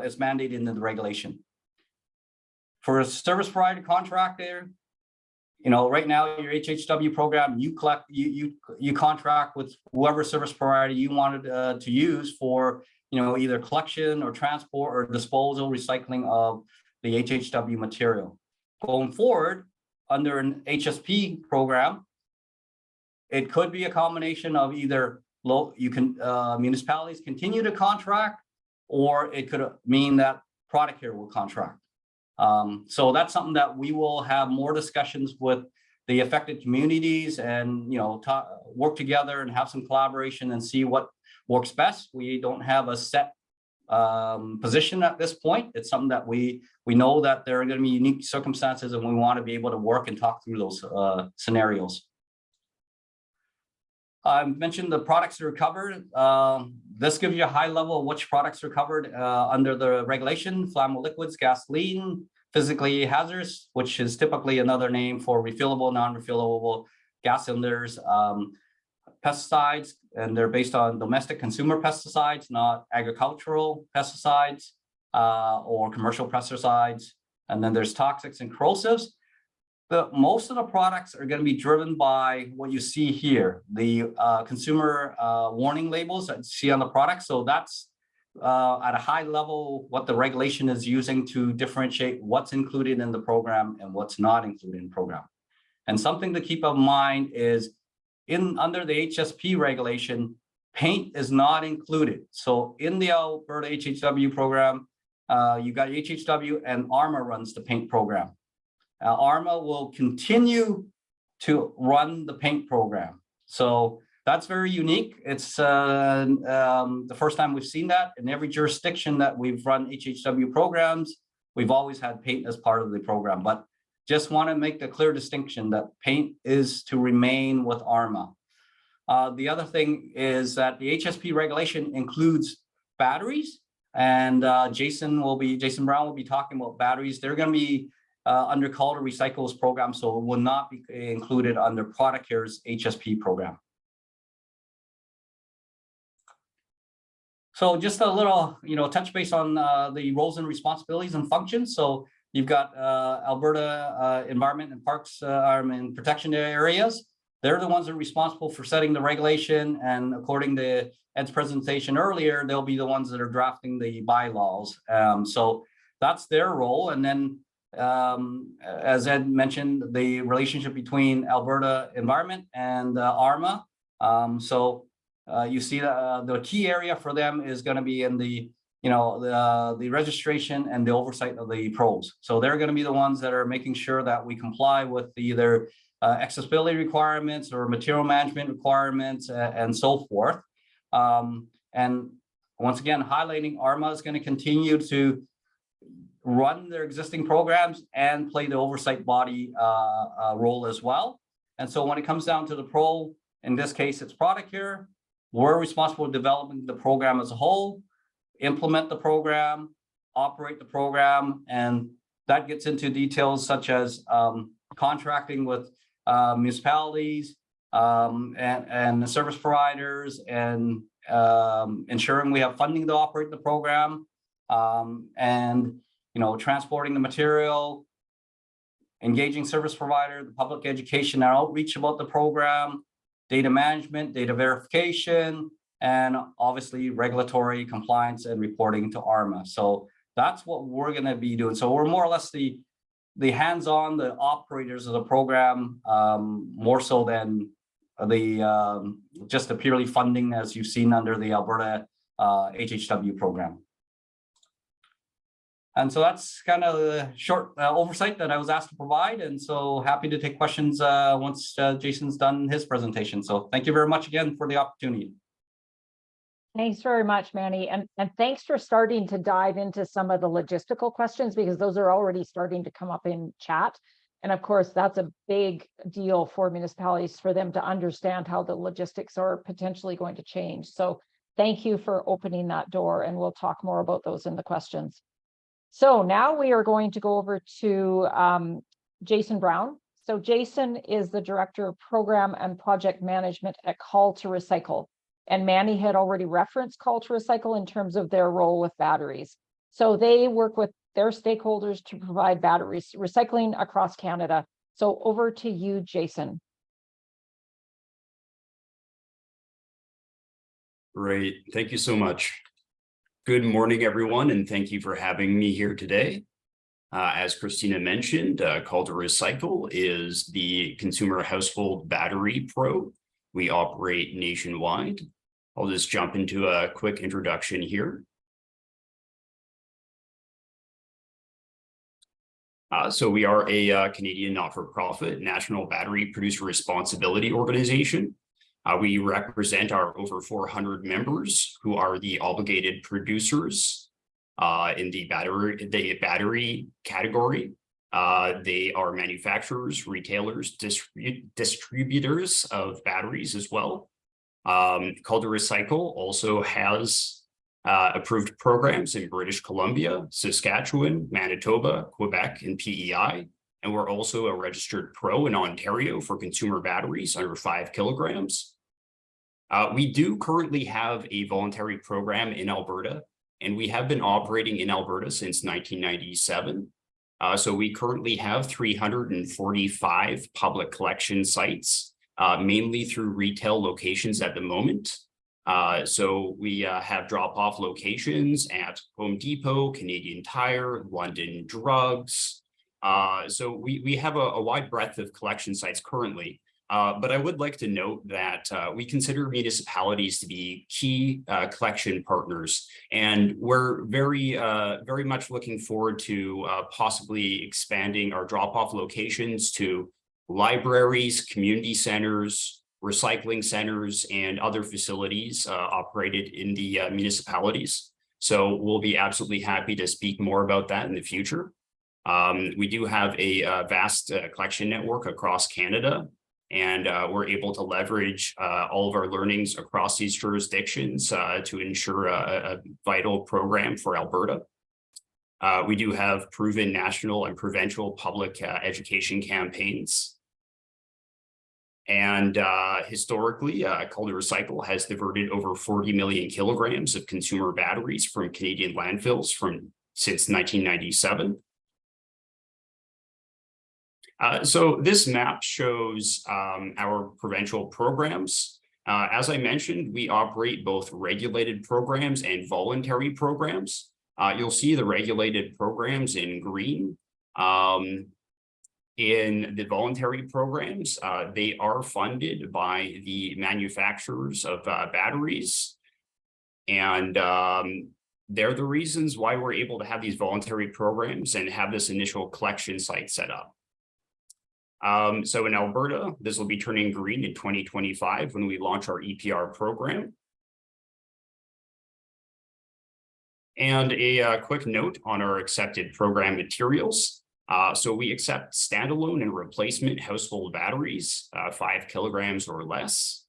[SPEAKER 5] it's mandated in the regulation. For a service provider contractor, you know, right now your HHW program, you collect, you contract with whoever service provider you wanted to use for, you know, either collection or transport or disposal, recycling of the HHW material. Going forward, under an HSP program, it could be a combination of either municipalities continue to contract, or it could mean that Product Care will contract. So that's something that we will have more discussions with the affected communities and, you know, work together and have some collaboration and see what works best. We don't have a set position at this point. It's something that we know that there are going to be unique circumstances, and we want to be able to work and talk through those scenarios. I mentioned the products that are covered. This gives you a high level of which products are covered under the regulation: flammable liquids, gasoline, physically hazardous, which is typically another name for refillable, non-refillable gas cylinders, pesticides, and they're based on domestic consumer pesticides, not agricultural pesticides or commercial pesticides. And then there's toxics and corrosives. Most of the products are going to be driven by what you see here, the consumer warning labels that you see on the product. So that's at a high level what the regulation is using to differentiate what's included in the program and what's not included in the program. And something to keep in mind is under the HSP regulation, paint is not included. So in the Alberta HHW program, you got HHW and ARMA runs the paint program. ARMA will continue to run the paint program. So that's very unique. It's the first time we've seen that. In every jurisdiction that we've run HHW programs, we've always had paint as part of the program. But just want to make the clear distinction that paint is to remain with ARMA. The other thing is that the HSP regulation includes batteries, and Jason Brown will be talking about batteries. They're going to be under Call2Recycle's program, so it will not be included under Product Care's HSP program. So just a little, touch base on the roles and responsibilities and functions. So you've got Alberta Environment and Parks and Protection areas. They're the ones that are responsible for setting the regulation, and according to Ed's presentation earlier, they'll be the ones that are drafting the bylaws. So that's their role. And then as Ed mentioned, the relationship between Alberta Environment and ARMA. You see the key area for them is going to be in the registration and the oversight of the pros. So they're going to be the ones that are making sure that we comply with either accessibility requirements or material management requirements and so forth. And once again, highlighting ARMA is going to continue to run their existing programs and play the oversight body role as well. And so when it comes down to the pro, in this case, it's Product Care. We're responsible for developing the program as a whole, implement the program, operate the program, and that gets into details such as contracting with municipalities and the service providers, and ensuring we have funding to operate the program, and transporting the material, engaging service provider, the public education and outreach about the program, data management, data verification, and obviously regulatory compliance and reporting to ARMA. So that's what we're going to be doing. So we're more or less the hands-on, the operators of the program, more so than the just the purely funding as you've seen under the Alberta HHW program. And so that's kind of the short oversight that I was asked to provide. And so happy to take questions once Jason's done his presentation. So thank you very much again for the opportunity.
[SPEAKER 2] Thanks very much, Mannie. And thanks for starting to dive into some of the logistical questions, because those are already starting to come up in chat. And of course, that's a big deal for municipalities, for them to understand how the logistics are potentially going to change. So thank you for opening that door, and we'll talk more about those in the questions. So now we are going to go over to Jason Brown. So Jason is the Director of Program and Project Management at Call2Recycle. And Mannie had already referenced Call2Recycle in terms of their role with batteries. So they work with their stakeholders to provide batteries recycling across Canada. So over to you, Jason.
[SPEAKER 6] Great, thank you so much. Good morning, everyone, and thank you for having me here today. As Christina mentioned, Call2Recycle is the consumer household battery pro. We operate nationwide. I'll just jump into a quick introduction here. So we are a Canadian not-for-profit national battery producer responsibility organization. We represent our over 400 members who are the obligated producers in the battery category. They are manufacturers, retailers, distributors of batteries as well. Call2Recycle also has approved programs in British Columbia, Saskatchewan, Manitoba, Quebec, and PEI. And we're also a registered pro in Ontario for consumer batteries under 5 kilograms. We do currently have a voluntary program in Alberta, and we have been operating in Alberta since 1997. So we currently have 345 public collection sites, mainly through retail locations at the moment. So we have drop-off locations at Home Depot, Canadian Tire, London Drugs. So we have a wide breadth of collection sites currently. But I would like to note that we consider municipalities to be key collection partners, and we're very much looking forward to possibly expanding our drop-off locations to libraries, community centers, recycling centers, and other facilities operated in the municipalities. So we'll be absolutely happy to speak more about that in the future. We do have a vast collection network across Canada, and we're able to leverage all of our learnings across these jurisdictions to ensure a vital program for Alberta. We do have proven national and provincial public education campaigns. And historically, Call2Recycle has diverted over 40 million kilograms of consumer batteries from Canadian landfills since 1997. So this map shows our provincial programs. As I mentioned, we operate both regulated programs and voluntary programs. You'll see the regulated programs in green. In the voluntary programs, they are funded by the manufacturers of batteries. And they're the reasons why we're able to have these voluntary programs and have this initial collection site set up. So in Alberta, this will be turning green in 2025 when we launch our EPR program. And a quick note on our accepted program materials. So we accept standalone and replacement household batteries, 5 kilograms or less.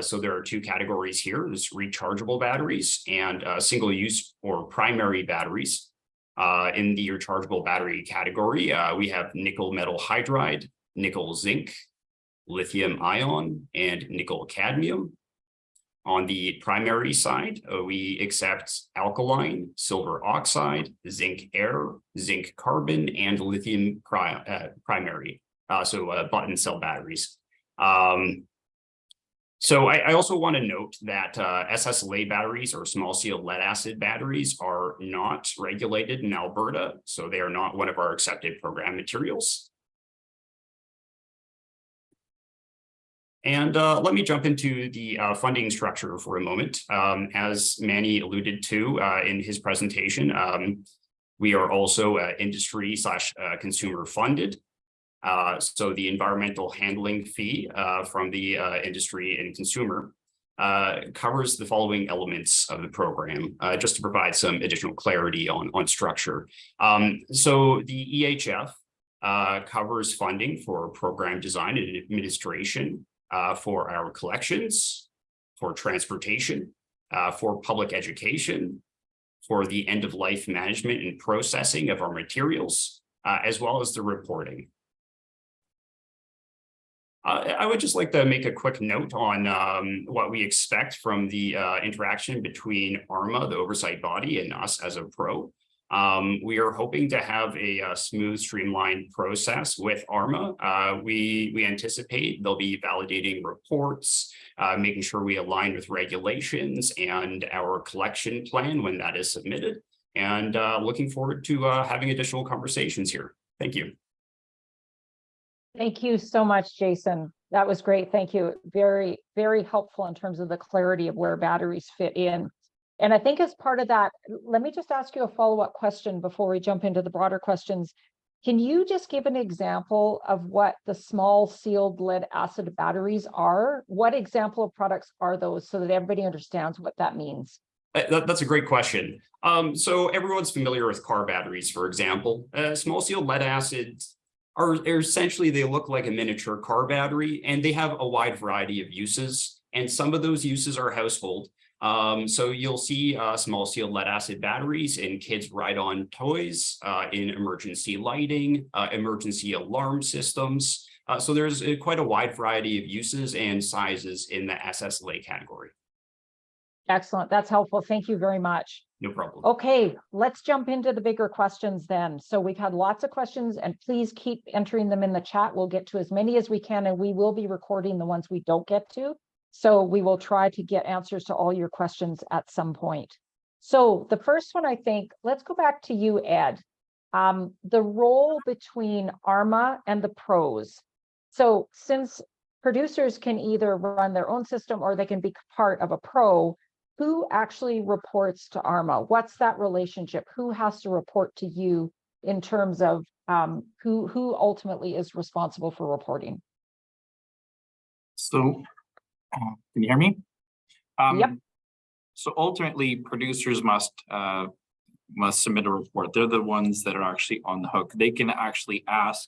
[SPEAKER 6] So there are 2 categories here. There's rechargeable batteries and single-use or primary batteries. In the rechargeable battery category, we have nickel metal hydride, nickel zinc, lithium ion, and nickel cadmium. On the primary side, we accept alkaline, silver oxide, zinc air, zinc carbon, and lithium primary, so button cell batteries. So I also want to note that SSLA batteries, or small seal lead acid batteries, are not regulated in Alberta, so they are not one of our accepted program materials. And let me jump into the funding structure for a moment. As Mannie alluded to in his presentation, we are also industry / consumer funded. So the environmental handling fee from the industry and consumer covers the following elements of the program, just to provide some additional clarity on structure. So the EHF covers funding for program design and administration for our collections, for transportation, for public education, for the end-of-life management and processing of our materials, as well as the reporting. I would just like to make a quick note on what we expect from the interaction between ARMA, the oversight body, and us as a pro. We are hoping to have a smooth, streamlined process with ARMA. We anticipate they'll be validating reports, making sure we align with regulations and our collection plan when that is submitted, and looking forward to having additional conversations here. Thank you.
[SPEAKER 2] Thank you so much, Jason. That was great. Thank you. Very, very helpful in terms of the clarity of where batteries fit in. And I think as part of that, let me just ask you a follow-up question before we jump into the broader questions. Can you just give an example of what the small sealed lead acid batteries are? What example of products are those, so that everybody understands what that means?
[SPEAKER 6] That's a great question. So everyone's familiar with car batteries, for example. Small sealed lead acids are essentially, they look like a miniature car battery, and they have a wide variety of uses. And some of those uses are household. So you'll see small sealed lead acid batteries in kids' ride-on toys, in emergency lighting, emergency alarm systems. So there's quite a wide variety of uses and sizes in the SSLA category.
[SPEAKER 2] Excellent. That's helpful. Thank you very much.
[SPEAKER 6] No problem.
[SPEAKER 2] Okay, let's jump into the bigger questions then. So we've had lots of questions, and please keep entering them in the chat. We'll get to as many as we can, and we will be recording the ones we don't get to. So we will try to get answers to all your questions at some point. So the first one, I think, let's go back to you, Ed. The role between ARMA and the pros. So since producers can either run their own system or they can be part of a pro, who actually reports to ARMA? What's that relationship? Who has to report to you in terms of who ultimately is responsible for reporting?
[SPEAKER 3] So, can you hear me?
[SPEAKER 2] Yep.
[SPEAKER 3] So ultimately, producers must submit a report. They're the ones that are actually on the hook. They can actually ask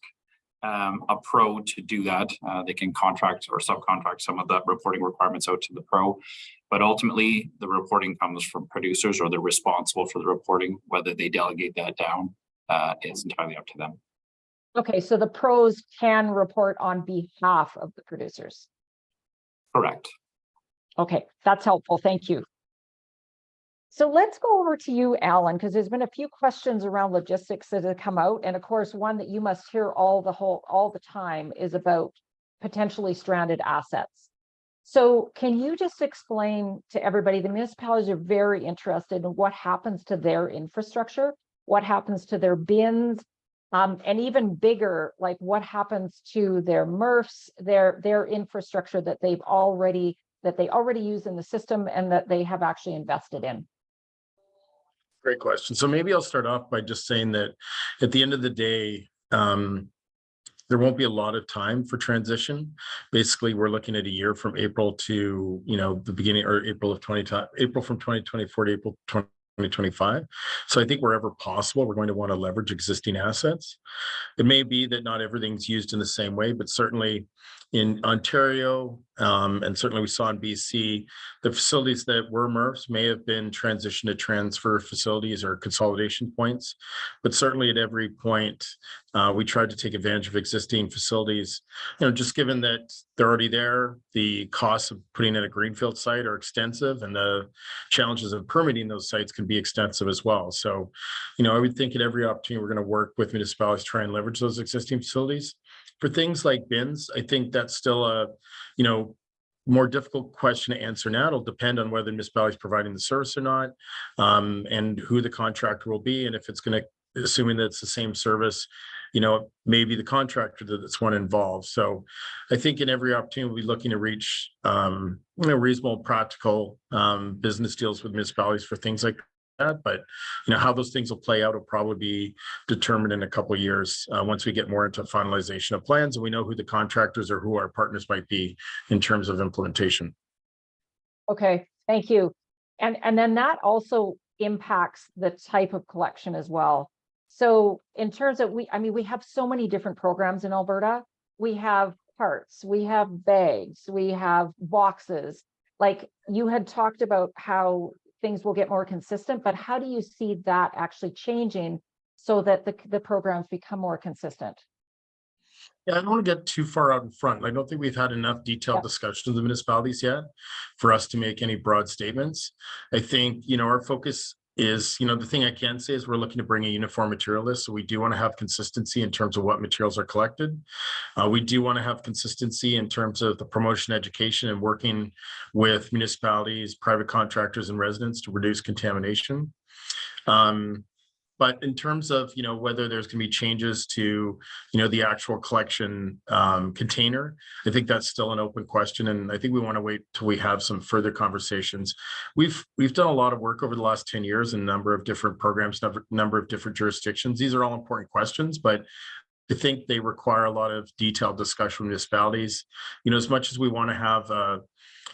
[SPEAKER 3] a pro to do that. They can contract or subcontract some of the reporting requirements out to the pro, but ultimately the reporting comes from producers, or they're responsible for the reporting. Whether they delegate that down is entirely up to them.
[SPEAKER 2] Okay, so the pros can report on behalf of the producers.
[SPEAKER 3] Correct.
[SPEAKER 2] Okay, that's helpful. Thank you. So let's go over to you, Alan, because there's been a few questions around logistics that have come out. And of course, one that you must hear all the time is about potentially stranded assets. So can you just explain to everybody, the municipalities are very interested in what happens to their infrastructure, what happens to their bins, and even bigger, like what happens to their MRFs, their infrastructure that they already use in the system and that they have actually invested in.
[SPEAKER 4] Great question. So maybe I'll start off by just saying that at the end of the day, there won't be a lot of time for transition. Basically, we're looking at a year from April to, the beginning, or April from 2024 to April 2025. So I think wherever possible, we're going to want to leverage existing assets. It may be that not everything's used in the same way, but certainly in Ontario, And certainly we saw in BC, the facilities that were MRFs may have been transitioned to transfer facilities or consolidation points. But certainly at every point, we tried to take advantage of existing facilities, just given that they're already there, the costs of putting in a greenfield site are extensive, and the challenges of permitting those sites can be extensive as well. So, I would think at every opportunity, we're going to work with municipalities to try and leverage those existing facilities. For things like bins, I think that's still a, more difficult question to answer now. It'll depend on whether the municipality is providing the service or not, and who the contractor will be. And if it's going to, assuming that it's the same service, maybe the contractor that's one involved. So I think in every opportunity, we'll be looking to reach, reasonable, practical business deals with municipalities for things like that. But how those things will play out will probably be determined in a couple of years once we get more into finalization of plans and we know who the contractors or who our partners might be in terms of implementation.
[SPEAKER 2] Okay, thank you. And then that also impacts the type of collection as well. So in terms of we have so many different programs in Alberta. We have parts, we have bags, we have boxes. Like you had talked about how things will get more consistent, but how do you see that actually changing so that the programs become more consistent?
[SPEAKER 4] Yeah, I don't want to get too far out in front. I don't think we've had enough detailed discussions with the municipalities yet for us to make any broad statements. I think, our focus is, the thing I can say is we're looking to bring a uniform material list. So we do want to have consistency in terms of what materials are collected. We do want to have consistency in terms of the promotion, education, and working with municipalities, private contractors, and residents to reduce contamination. But in terms of, whether there's going to be changes to, the actual collection container, I think that's still an open question. And I think we want to wait till we have some further conversations. We've done a lot of work over the last 10 years in a number of different programs, number of different jurisdictions. These are all important questions, but I think they require a lot of detailed discussion with municipalities. As much as we want to have a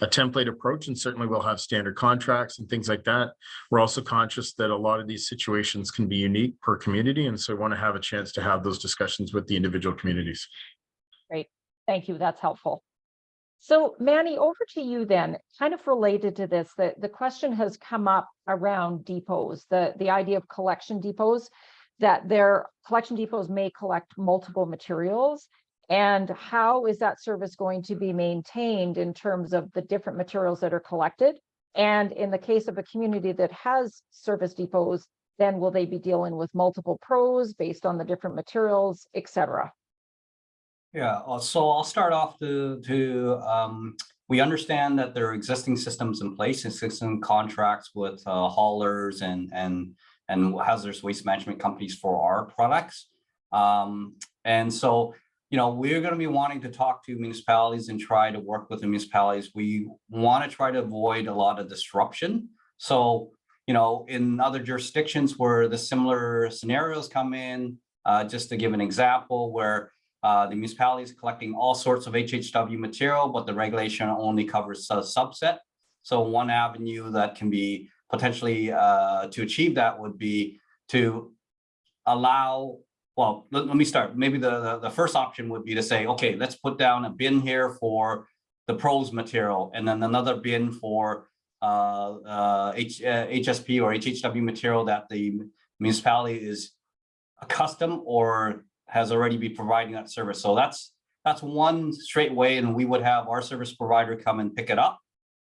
[SPEAKER 4] template approach, and certainly we'll have standard contracts and things like that, we're also conscious that a lot of these situations can be unique per community. And so we want to have a chance to have those discussions with the individual communities.
[SPEAKER 2] Great. Thank you. That's helpful. So Mannie, over to you then, kind of related to this, the question has come up around depots, the idea of collection depots, that their collection depots may collect multiple materials. And how is that service going to be maintained in terms of the different materials that are collected? And in the case of a community that has service depots, then will they be dealing with multiple pros based on the different materials, et cetera?
[SPEAKER 5] Yeah, so I'll start off we understand that there are existing systems in place, existing contracts with haulers and hazardous waste management companies for our products. And so, we're going to be wanting to talk to municipalities and try to work with the municipalities. We want to try to avoid a lot of disruption. So, in other jurisdictions where the similar scenarios come in, just to give an example, where the municipality is collecting all sorts of HHW material, but the regulation only covers a subset. So one avenue that can be potentially to achieve that would be to allow, well, let me start. Maybe the first option would be to say, okay, let's put down a bin here for the pros material, and then another bin for HSP or HHW material that the municipality is accustomed or has already been providing that service. So that's one straight way, and we would have our service provider come and pick it up,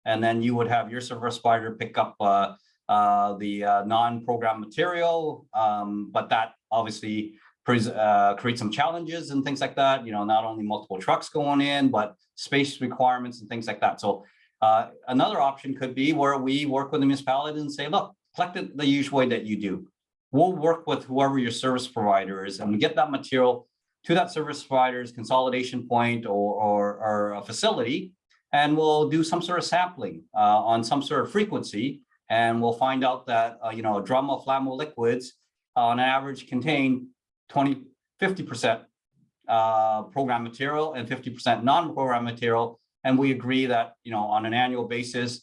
[SPEAKER 5] and then you would have your service provider pick up the non-program material, but that obviously create some challenges and things like that, not only multiple trucks going in, but space requirements and things like that. So another option could be where we work with the municipality and say, look, collect it the usual way that you do. We'll work with whoever your service provider is, and we get that material to that service provider's consolidation point or a facility, and we'll do some sort of sampling on some sort of frequency, and we'll find out that a drum of flammable liquids on average contain 50% program material and 50% non-program material, and we agree that on an annual basis,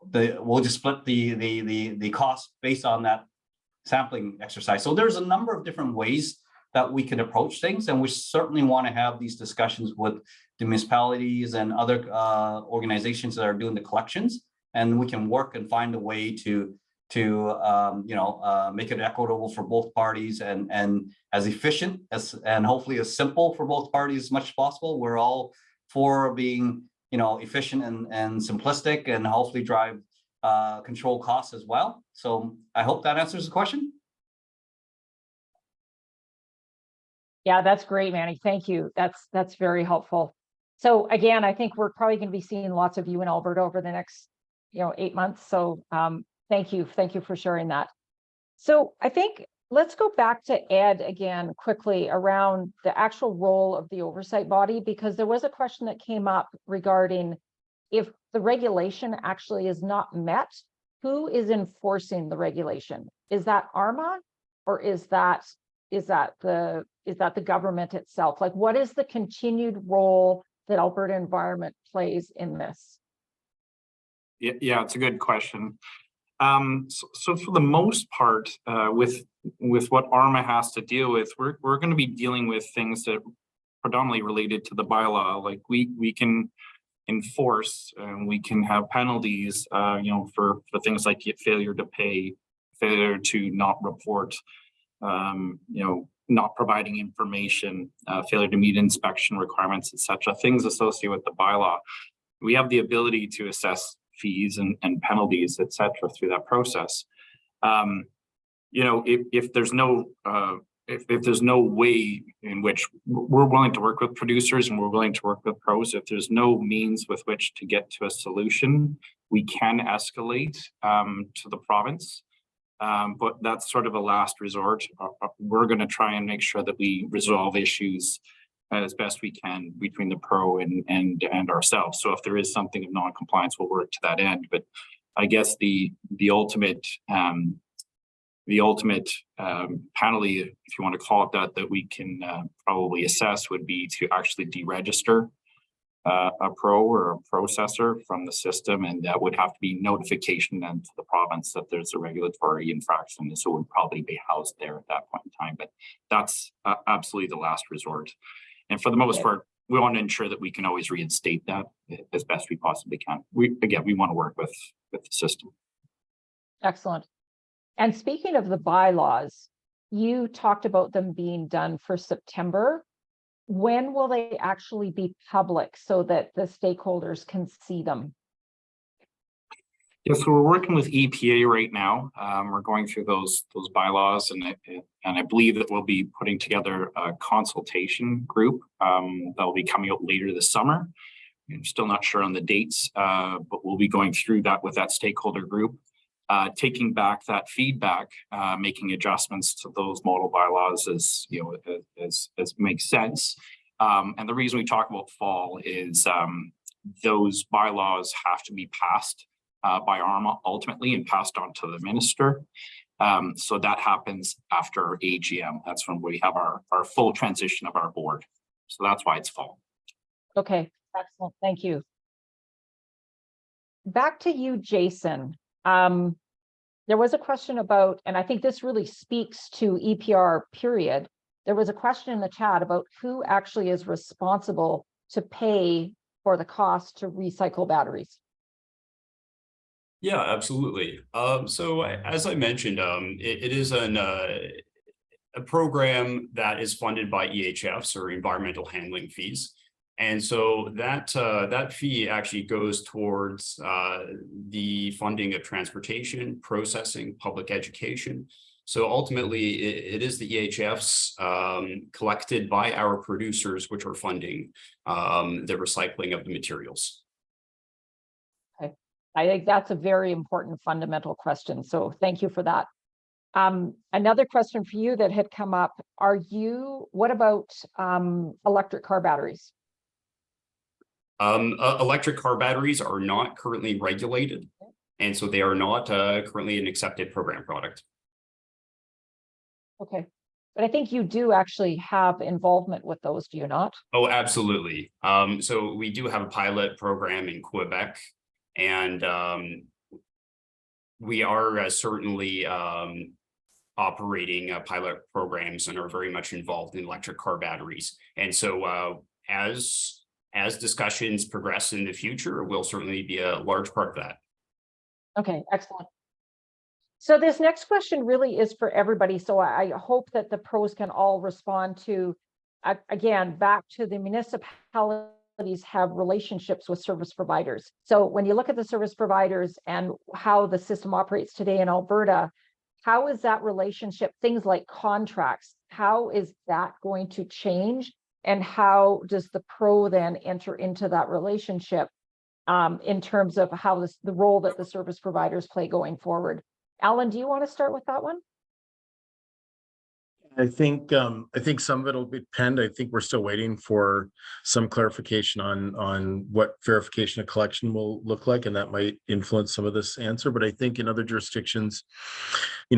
[SPEAKER 5] we'll just split the cost based on that sampling exercise. So there's a number of different ways that we can approach things. And we certainly want to have these discussions with the municipalities and other organizations that are doing the collections. And we can work and find a way to make it equitable for both parties and as efficient as and hopefully as simple for both parties as much as possible. We're all for being efficient and simplistic, and hopefully drive control costs as well. So I hope that answers the question.
[SPEAKER 2] Yeah, that's great, Manny. Thank you. That's very helpful. So again, I think we're probably going to be seeing lots of you in Alberta over the next 8 months. So thank you for sharing that. So I think let's go back to Ed again quickly around the actual role of the oversight body, because there was a question that came up regarding if the regulation actually is not met, who is enforcing the regulation? Is that ARMA, or is that the government itself? Like, what is the continued role that Alberta Environment plays in this?
[SPEAKER 3] Yeah, it's a good question. So for the most part, with what ARMA has to deal with, we're going to be dealing with things that are predominantly related to the bylaw. Like we can enforce, and we can have penalties, for things like failure to pay, failure to not report, not providing information, failure to meet inspection requirements, etc. Things associated with the bylaw. We have the ability to assess fees and penalties, etc. through that process. If there's no if there's no way in which we're willing to work with producers and we're willing to work with pros, if there's no means with which to get to a solution, we can escalate to the province. But that's sort of a last resort. We're going to try and make sure that we resolve issues as best we can between the pro and ourselves. So if there is something of non-compliance, we'll work to that end. But I guess the ultimate penalty, if you want to call it that we can probably assess would be to actually deregister a pro or a processor from the system, and that would have to be notification then to the province that there's a regulatory infraction, and so it would probably be housed there at that point in time. But that's absolutely the last resort. And for the most part, we want to ensure that we can always reinstate that as best we possibly can. We want to work with the system.
[SPEAKER 2] Excellent. And speaking of the bylaws, you talked about them being done for September. When will they actually be public so that the stakeholders can see them?
[SPEAKER 3] Yeah, so we're working with EPA right now. We're going through those bylaws, and I believe that we'll be putting together a consultation group that'll be coming out later this summer. I'm still not sure on the dates, but we'll be going through that with that stakeholder group, taking back that feedback, making adjustments to those model bylaws as makes sense. And the reason we talk about fall is those bylaws have to be passed by ARMA ultimately and passed on to the minister. So that happens after AGM. That's when we have our full transition of our board. So that's why it's fall.
[SPEAKER 2] Okay, excellent. Thank you. Back to you, Jason. There was a question about, and I think this really speaks to EPR period. There was a question in the chat about who actually is responsible to pay for the cost to recycle batteries.
[SPEAKER 6] Yeah, absolutely. So as I mentioned, it is a program that is funded by EHFs, or environmental handling fees. And so that fee actually goes towards the funding of transportation, processing, public education. So ultimately, it is the EHFs collected by our producers, which are funding the recycling of the materials.
[SPEAKER 2] Okay. I think that's a very important fundamental question. So thank you for that. Another question for you that had come up, what about electric car batteries?
[SPEAKER 6] Electric car batteries are not currently regulated, and so they are not currently an accepted program product.
[SPEAKER 2] Okay, but I think you do actually have involvement with those, do you not?
[SPEAKER 6] Oh, absolutely. So we do have a pilot program in Quebec, and we are certainly operating pilot programs and are very much involved in electric car batteries. And so as discussions progress in the future, we'll certainly be a large part of that.
[SPEAKER 2] Okay, excellent. So this next question really is for everybody. So I hope that the pros can all respond to, again, back to the municipalities have relationships with service providers. So when you look at the service providers and how the system operates today in Alberta, how is that relationship, things like contracts, how is that going to change? And how does the pro then enter into that relationship in terms of how the role that the service providers play going forward? Alan, do you want to start with that one?
[SPEAKER 4] I think some of it will depend. I think we're still waiting for some clarification on what verification of collection will look like, and that might influence some of this answer. But I think in other jurisdictions,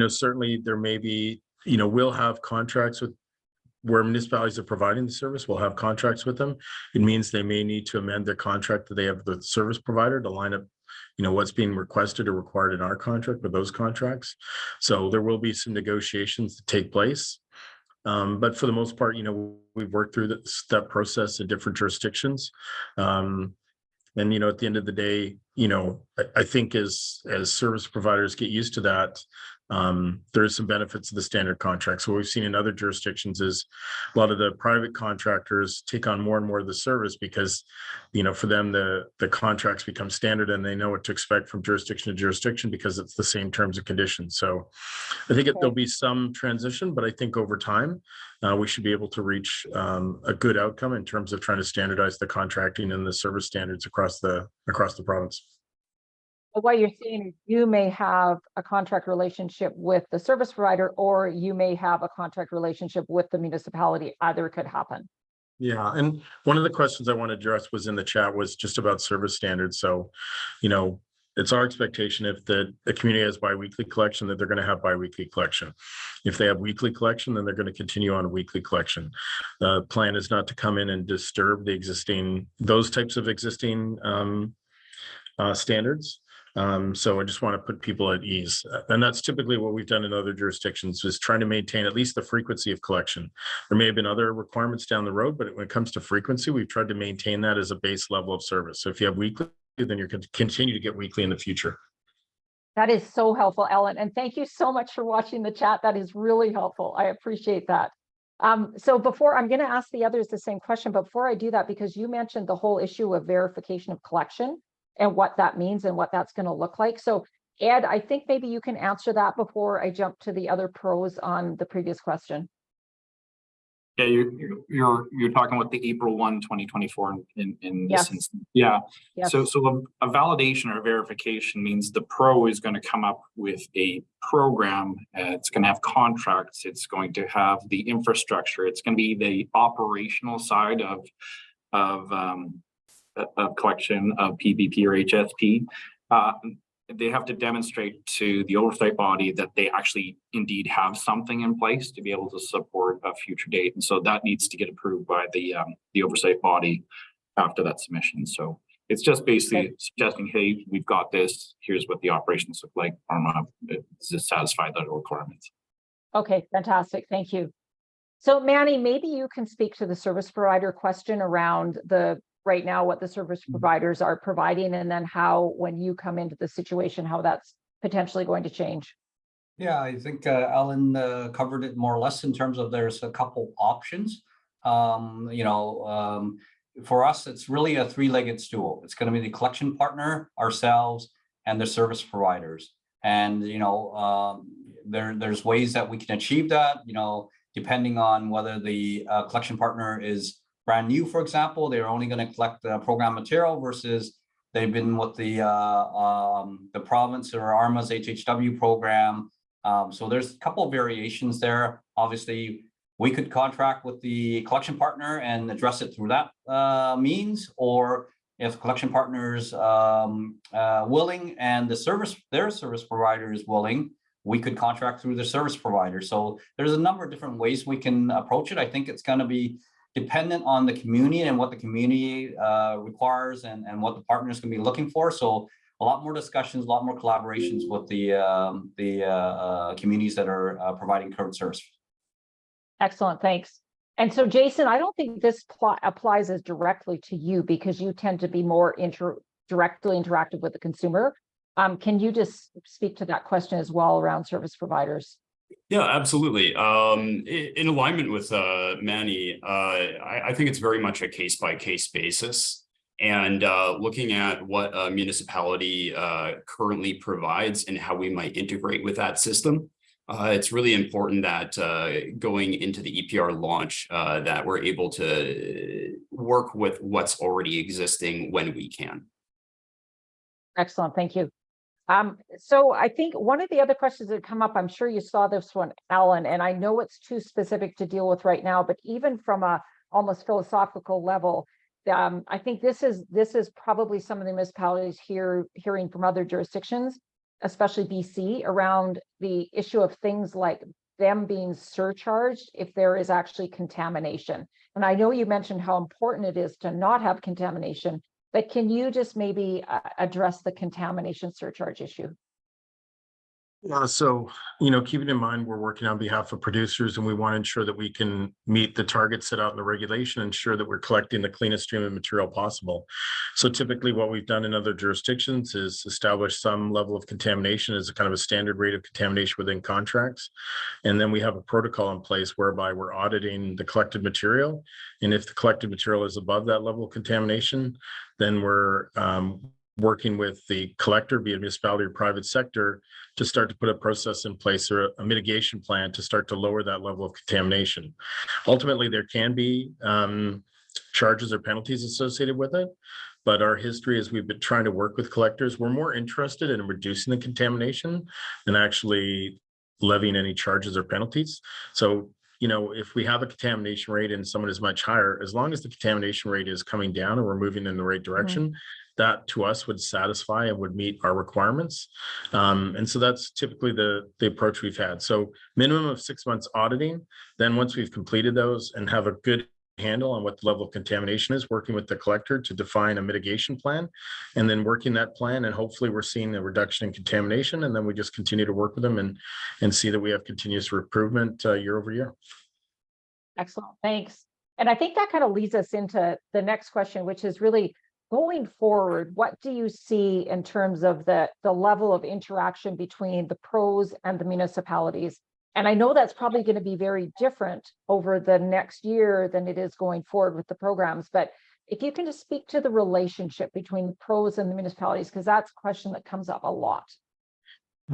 [SPEAKER 4] certainly there may be, we'll have contracts with where municipalities are providing the service. We'll have contracts with them. It means they may need to amend their contract that they have with the service provider to line up what's being requested or required in our contract with those contracts. So there will be some negotiations that take place. But for the most part, we've worked through that process in different jurisdictions. And, at the end of the day, I think as service providers get used to that, there's some benefits of the standard contract. So what we've seen in other jurisdictions is a lot of the private contractors take on more and more of the service because, for them, the contracts become standard and they know what to expect from jurisdiction to jurisdiction because it's the same terms and conditions. So I think there'll be some transition, but I think over time, we should be able to reach a good outcome in terms of trying to standardize the contracting and the service standards across the province.
[SPEAKER 2] What you're saying is you may have a contract relationship with the service provider, or you may have a contract relationship with the municipality. Either could happen.
[SPEAKER 4] Yeah, and one of the questions I want to address was in the chat was just about service standards. So, it's our expectation if the community has biweekly collection that they're going to have biweekly collection. If they have weekly collection, then they're going to continue on a weekly collection. The plan is not to come in and disturb those types of existing standards. So I just want to put people at ease. And that's typically what we've done in other jurisdictions, is trying to maintain at least the frequency of collection. There may have been other requirements down the road, but when it comes to frequency, we've tried to maintain that as a base level of service. So if you have weekly, then you're going to continue to get weekly in the future.
[SPEAKER 2] That is so helpful, Ellen. And thank you so much for watching the chat. That is really helpful. I appreciate that. So before, I'm going to ask the others the same question, but before I do that, because you mentioned the whole issue of verification of collection and what that means and what that's going to look like. So Ed, I think maybe you can answer that before I jump to the other pros on the previous question.
[SPEAKER 3] Yeah, you're talking about the April 1, 2024 in this
[SPEAKER 2] Yes.
[SPEAKER 3] instance. Yeah.
[SPEAKER 2] Yes.
[SPEAKER 3] So a validation or verification means the pro is going to come up with a program. It's going to have contracts. It's going to have the infrastructure. It's going to be the operational side of collection of PBP or HSP. They have to demonstrate to the oversight body that they actually indeed have something in place to be able to support a future date. And so that needs to get approved by the oversight body after that submission. So it's just basically suggesting, hey, we've got this, here's what the operations look like. ARMA does satisfy the requirements.
[SPEAKER 2] Okay, fantastic. Thank you. So Mannie, maybe you can speak to the service provider question around right now, what the service providers are providing, and then how, when you come into the situation, how that's potentially going to change.
[SPEAKER 5] Yeah, I think Alan covered it more or less in terms of there's a couple options. For us, it's really a three-legged stool. It's going to be the collection partner, ourselves, and the service providers. And, there's ways that we can achieve that, depending on whether the collection partner is brand new, for example. They're only going to collect the program material versus they've been with the province or ARMA's HHW program. So there's a couple of variations there. Obviously, we could contract with the collection partner and address it through that means, or if collection partners willing and their service provider is willing, we could contract through the service provider. So there's a number of different ways we can approach it. I think it's going to be dependent on the community and what the community requires and what the partners can be looking for. So a lot more discussions, a lot more collaborations with the communities that are providing current service.
[SPEAKER 2] Excellent, thanks. And so, Jason, I don't think this applies as directly to you because you tend to be more directly interactive with the consumer. Can you just speak to that question as well around service providers?
[SPEAKER 6] Yeah, absolutely. In alignment with Mannie, I think it's very much a case-by-case basis. And looking at what a municipality currently provides and how we might integrate with that system, it's really important that going into the EPR launch, that we're able to work with what's already existing when we can.
[SPEAKER 2] Excellent, thank you. So I think one of the other questions that come up, I'm sure you saw this one, Alan, and I know it's too specific to deal with right now, but even from a almost philosophical level, I think this is probably some of the municipalities hearing from other jurisdictions, especially BC, around the issue of things like them being surcharged if there is actually contamination. And I know you mentioned how important it is to not have contamination, but can you just maybe address the contamination surcharge issue?
[SPEAKER 4] So, keeping in mind, we're working on behalf of producers and we want to ensure that we can meet the targets set out in the regulation, ensure that we're collecting the cleanest stream of material possible. So typically what we've done in other jurisdictions is establish some level of contamination as a kind of a standard rate of contamination within contracts. And then we have a protocol in place whereby we're auditing the collected material. And if the collected material is above that level of contamination, then we're working with the collector, be it municipality or private sector, to start to put a process in place or a mitigation plan to start to lower that level of contamination. Ultimately, there can be charges or penalties associated with it, but our history is we've been trying to work with collectors. We're more interested in reducing the contamination than actually levying any charges or penalties. So, if we have a contamination rate and someone is much higher, as long as the contamination rate is coming down and we're moving in the right direction, that to us would satisfy and would meet our requirements. And so that's typically the approach we've had. So minimum of 6 months auditing. Then once we've completed those and have a good handle on what the level of contamination is, working with the collector to define a mitigation plan, and then working that plan, and hopefully we're seeing a reduction in contamination, and then we just continue to work with them and see that we have continuous improvement year over year.
[SPEAKER 2] Excellent, thanks. And I think that kind of leads us into the next question, which is really going forward, what do you see in terms of the level of interaction between the pros and the municipalities? And I know that's probably going to be very different over the next year than it is going forward with the programs. But if you can just speak to the relationship between the pros and the municipalities, because that's a question that comes up a lot.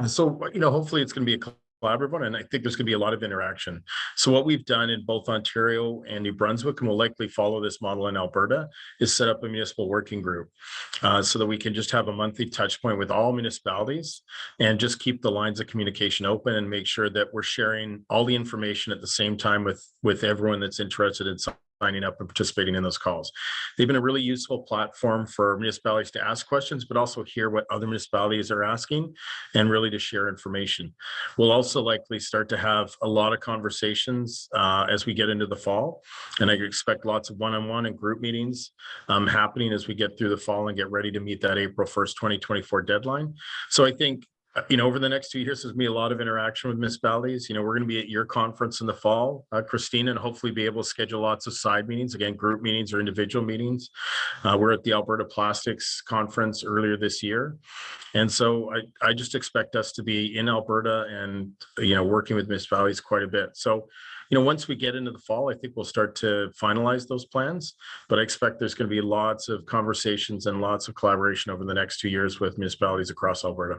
[SPEAKER 4] So, hopefully it's going to be a collaborative one, and I think there's going to be a lot of interaction. So what we've done in both Ontario and New Brunswick, and we'll likely follow this model in Alberta, is set up a municipal working group so that we can just have a monthly touch point with all municipalities and just keep the lines of communication open and make sure that we're sharing all the information at the same time with everyone that's interested in signing up and participating in those calls. They've been a really useful platform for municipalities to ask questions, but also hear what other municipalities are asking and really to share information. We'll also likely start to have a lot of conversations as we get into the fall. And I expect lots of one-on-one and group meetings happening as we get through the fall and get ready to meet that April 1st, 2024 deadline. So I think over the next 2 years, there's going to be a lot of interaction with municipalities. We're going to be at your conference in the fall, Christina, and hopefully be able to schedule lots of side meetings, again, group meetings or individual meetings. We're at the Alberta Plastics Conference earlier this year. And so I just expect us to be in Alberta and, working with municipalities quite a bit. So, once we get into the fall, I think we'll start to finalize those plans, but I expect there's going to be lots of conversations and lots of collaboration over the next 2 years with municipalities across Alberta.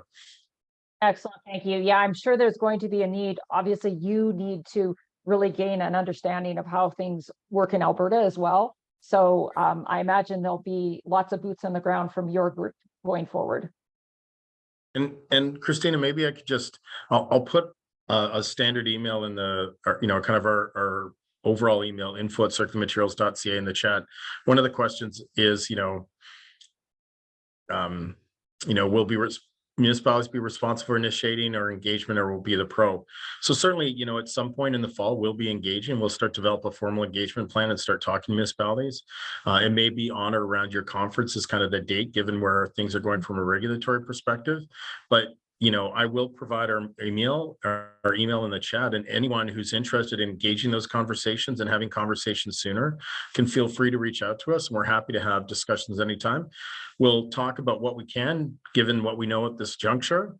[SPEAKER 2] Excellent, thank you. Yeah, I'm sure there's going to be a need. Obviously, you need to really gain an understanding of how things work in Alberta as well. So I imagine there'll be lots of boots on the ground from your group going forward.
[SPEAKER 4] And Christina, maybe I could I'll put a standard email in our overall email, info@circularmaterials.ca in the chat. One of the questions is, we'll be municipalities be responsible for initiating or engagement, or will be the pro? So certainly, at some point in the fall, we'll be engaging. We'll start to develop a formal engagement plan and start talking to municipalities. It may be on or around your conference is kind of the date, given where things are going from a regulatory perspective. But I will provide our email in the chat, and anyone who's interested in engaging those conversations and having conversations sooner can feel free to reach out to us. And we're happy to have discussions anytime. We'll talk about what we can, given what we know at this juncture.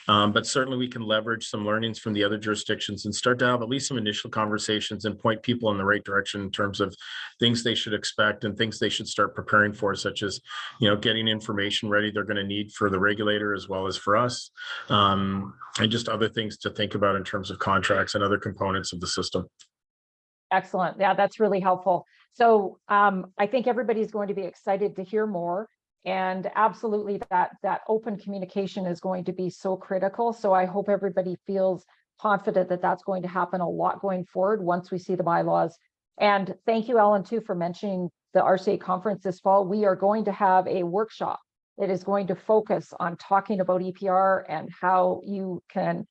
[SPEAKER 4] But certainly we can leverage some learnings from the other jurisdictions and start to have at least some initial conversations and point people in the right direction in terms of things they should expect and things they should start preparing for, such as, getting information ready they're going to need for the regulator as well as for us, and just other things to think about in terms of contracts and other components of the system.
[SPEAKER 2] Excellent. Yeah, that's really helpful. So I think everybody's going to be excited to hear more. And absolutely that open communication is going to be so critical. So I hope everybody feels confident that that's going to happen a lot going forward once we see the bylaws. And thank you, Ellen, too, for mentioning the RCA conference this fall. We are going to have a workshop that is going to focus on talking about EPR and how you can,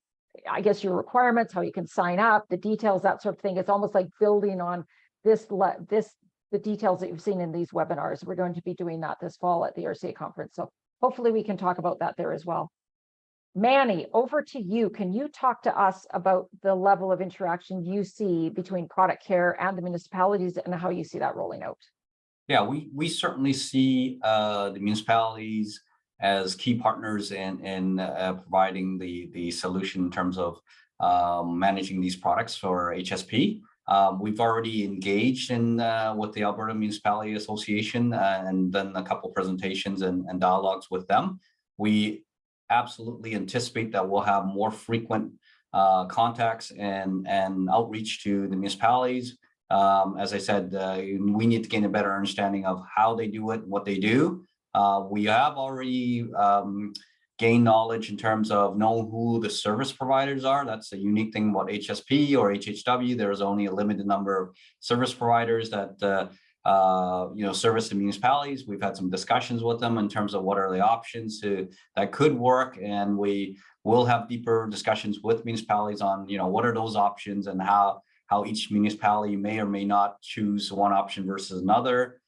[SPEAKER 2] I guess, your requirements, how you can sign up, the details, that sort of thing. It's almost like building on the details that you've seen in these webinars. We're going to be doing that this fall at the RCA conference. So hopefully we can talk about that there as well. Mannie, over to you. Can you talk to us about the level of interaction you see between Product Care and the municipalities and how you see that rolling out?
[SPEAKER 5] Yeah, we certainly see the municipalities as key partners in providing the solution in terms of managing these products for HSP. We've already engaged in with the Alberta Municipality Association and done a couple presentations and dialogues with them. We absolutely anticipate that we'll have more frequent contacts and outreach to the municipalities. As I said, we need to gain a better understanding of how they do it, what they do. We have already gain knowledge in terms of knowing who the service providers are. That's a unique thing about HSP or HHW. There's only a limited number of service providers that service the municipalities. We've had some discussions with them in terms of what are the options that could work, and we will have deeper discussions with municipalities on what are those options and how each municipality may or may not choose one option versus another.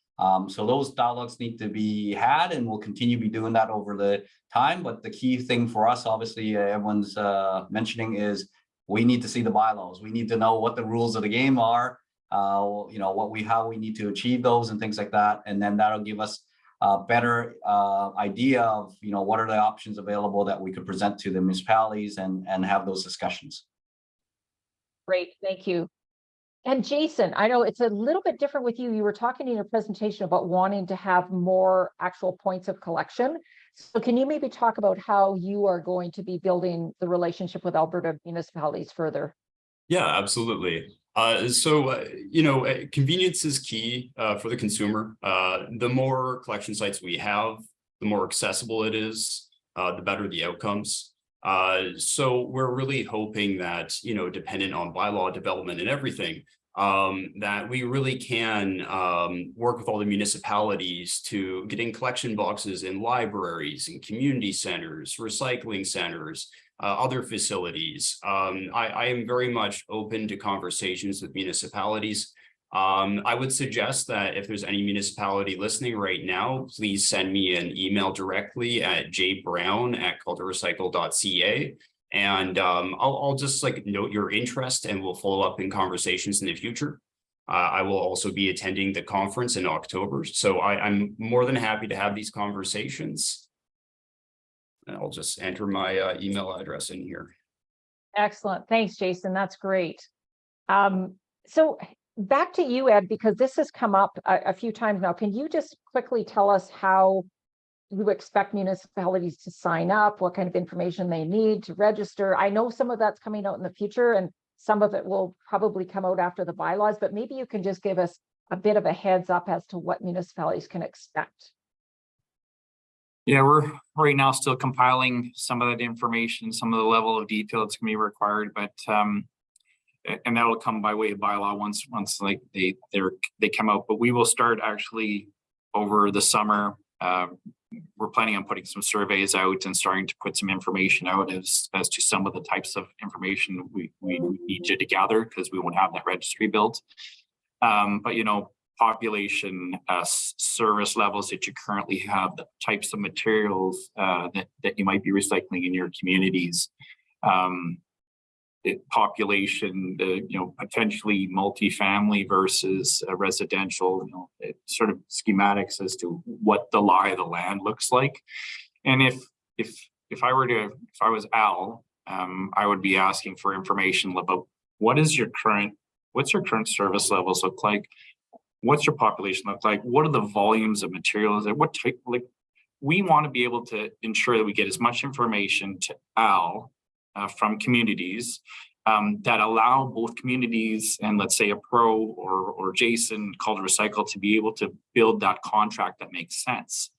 [SPEAKER 5] So those dialogues need to be had, and we'll continue to be doing that over the time. But the key thing for us, obviously, everyone's mentioning, is we need to see the bylaws. We need to know what the rules of the game are, how we need to achieve those and things like that. And then that'll give us a better idea of, what are the options available that we could present to the municipalities and have those discussions.
[SPEAKER 2] Great, thank you. And Jason, I know it's a little bit different with you. You were talking in your presentation about wanting to have more actual points of collection. So can you maybe talk about how you are going to be building the relationship with Alberta municipalities further?
[SPEAKER 6] Yeah, absolutely. Convenience is key for the consumer. The more collection sites we have, the more accessible it is, the better the outcomes. So we're really hoping that, dependent on bylaw development and everything, that we really can work with all the municipalities to getting collection boxes in libraries and community centers, recycling centers, other facilities. I am very much open to conversations with municipalities. I would suggest that if there's any municipality listening right now, please send me an email directly at jbrown@call2recycle.ca. And I'll just note your interest, and we'll follow up in conversations in the future. I will also be attending the conference in October. So I'm more than happy to have these conversations. And I'll just enter my email address in here.
[SPEAKER 2] Excellent. Thanks, Jason. That's great. So back to you, Ed, because this has come up a few times now. Can you just quickly tell us how you expect municipalities to sign up, what kind of information they need to register? I know some of that's coming out in the future, and some of it will probably come out after the bylaws, but maybe you can just give us a bit of a heads up as to what municipalities can expect.
[SPEAKER 3] Yeah, we're right now still compiling some of that information, some of the level of detail that's going to be required, but and that'll come by way of bylaw once they come out. But we will start actually over the summer we're planning on putting some surveys out and starting to put some information out as to some of the types of information we need you to gather, because we won't have that registry built. But population, service levels that you currently have, the types of materials that you might be recycling in your communities, population, potentially multifamily versus residential, sort of schematics as to what the lie of the land looks like. And if I was Al, I would be asking for information about what's your current service levels look like? What's your population look like? What are the volumes of materials? And what type, we want to be able to ensure that we get as much information to Al from communities that allow both communities and, let's say, a Pro or Jason Call2Recycle to be able to build that contract that makes sense.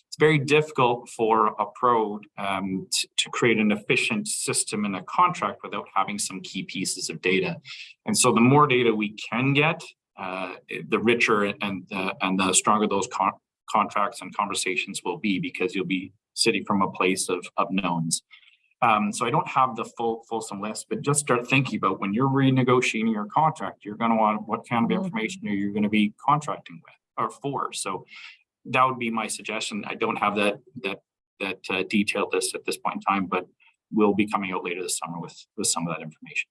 [SPEAKER 3] It's very difficult for a Pro to create an efficient system in a contract without having some key pieces of data. And so the more data we can get, the richer and the stronger those contracts and conversations will be, because you'll be sitting from a place of knowns. So I don't have the fulsome list, but just start thinking about when you're renegotiating your contract, you're going to want what kind of information are you going to be contracting with or for. So that would be my suggestion. I don't have that detailed list at this point in time, but we'll be coming out later this summer with some of that information.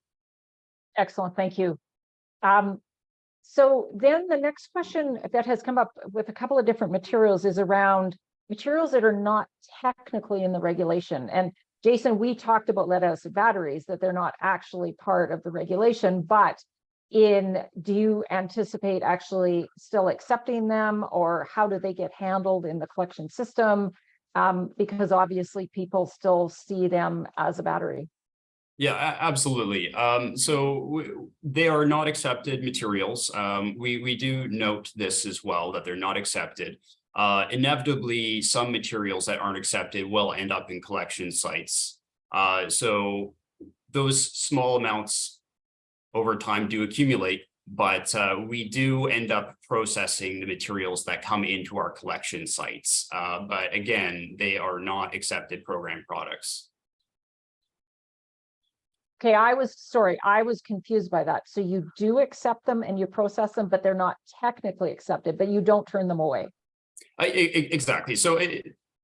[SPEAKER 2] Excellent, thank you. So then the next question that has come up with a couple of different materials is around materials that are not technically in the regulation. And Jason, we talked about lead acid batteries, that they're not actually part of the regulation, but do you anticipate actually still accepting them, or how do they get handled in the collection system? Because obviously people still see them as a battery.
[SPEAKER 6] Yeah, absolutely. So they are not accepted materials. We do note this as well, that they're not accepted. Inevitably, some materials that aren't accepted will end up in collection sites. So those small amounts over time do accumulate, but we do end up processing the materials that come into our collection sites. But again, they are not accepted program products.
[SPEAKER 2] Okay, I was confused by that. So you do accept them and you process them, but they're not technically accepted, but you don't turn them away.
[SPEAKER 6] Exactly. So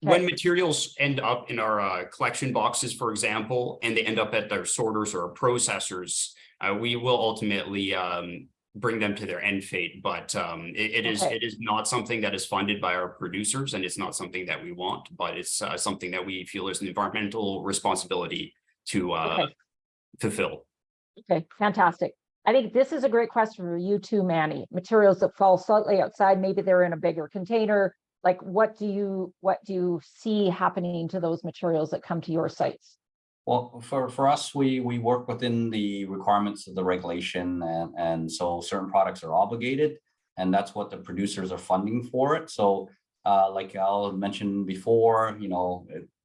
[SPEAKER 6] when materials end up in our collection boxes, for example, and they end up at their sorters or processors, we will ultimately bring them to their end fate. But it is not something that is funded by our producers, and it's not something that we want, but it's something that we feel is an environmental responsibility to fulfill. Okay,
[SPEAKER 2] fantastic. I think this is a great question for you too, Mannie. Materials that fall slightly outside, maybe they're in a bigger container. Like, what do you see happening to those materials that come to your sites?
[SPEAKER 5] Well, for us, we work within the requirements of the regulation, and so certain products are obligated, and that's what the producers are funding for it. So like Al mentioned before,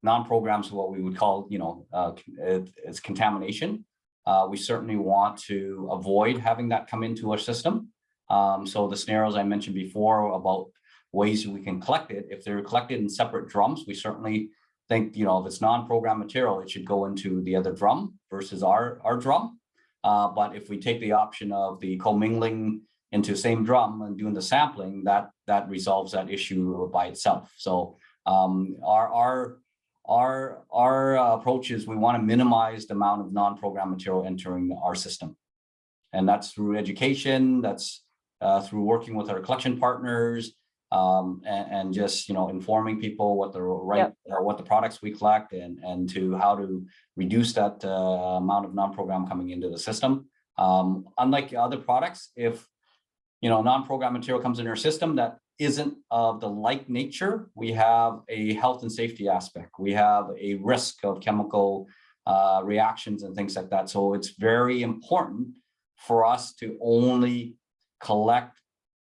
[SPEAKER 5] non-programs, what we would call, it's contamination. We certainly want to avoid having that come into our system. So the scenarios I mentioned before about ways we can collect it, if they're collected in separate drums, we certainly think, if it's non-program material, it should go into the other drum versus our drum. But if we take the option of the commingling into the same drum and doing the sampling, that resolves that issue by itself. So our approach is we want to minimize the amount of non-program material entering our system. And that's through education, that's through working with our collection partners, and just informing people what the what the products we collect and to how to reduce that amount of non-program coming into the system. Unlike other products, if non-program material comes in our system that isn't of the like nature, we have a health and safety aspect. We have a risk of chemical reactions and things like that. So it's very important for us to only collect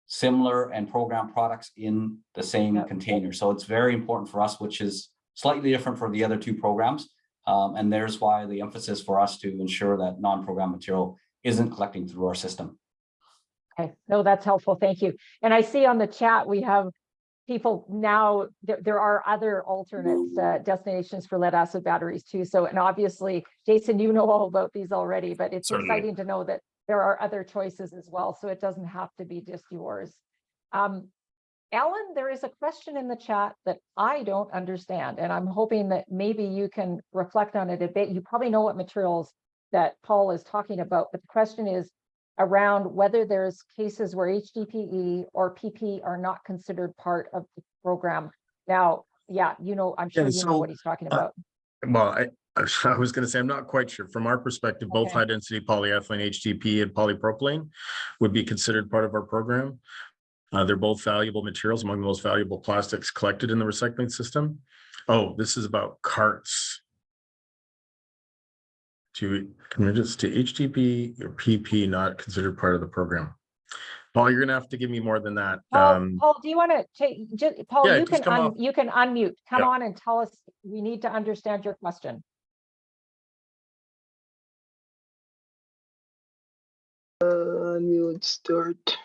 [SPEAKER 5] similar and program products in the same container. So it's very important for us, which is slightly different from the other two programs. And there's why the emphasis for us to ensure that non-program material isn't collecting through our system.
[SPEAKER 2] Okay, no, that's helpful. Thank you. And I see on the chat, we have people now, there are other alternate destinations for lead acid batteries too. So, and obviously, Jason, you know all about these already, but it's
[SPEAKER 6] Certainly.
[SPEAKER 2] exciting to know that there are other choices as well. So it doesn't have to be just yours. Alan, there is a question in the chat that I don't understand, and I'm hoping that maybe you can reflect on it a bit. You probably know what materials that Paul is talking about, but the question is around whether there's cases where HDPE or PP are not considered part of the program. Now, yeah, you know, I'm sure
[SPEAKER 4] Yeah,
[SPEAKER 2] you know
[SPEAKER 4] so,
[SPEAKER 2] what he's talking about.
[SPEAKER 4] Well, I was going to say, I'm not quite sure. From our perspective, both
[SPEAKER 2] Okay.
[SPEAKER 4] high density polyethylene, HDPE, and polypropylene would be considered part of our program. They're both valuable materials, among the most valuable plastics collected in the recycling system. Oh, this is about carts. To HDPE or PP not considered part of the program. Paul, you're gonna have to give me more than that.
[SPEAKER 2] Paul, do you want to take, Paul,
[SPEAKER 4] yeah,
[SPEAKER 2] you
[SPEAKER 4] just come off.
[SPEAKER 2] you can unmute, come
[SPEAKER 4] Yeah.
[SPEAKER 2] on and tell us, we need to understand your question.
[SPEAKER 7] Unmute start.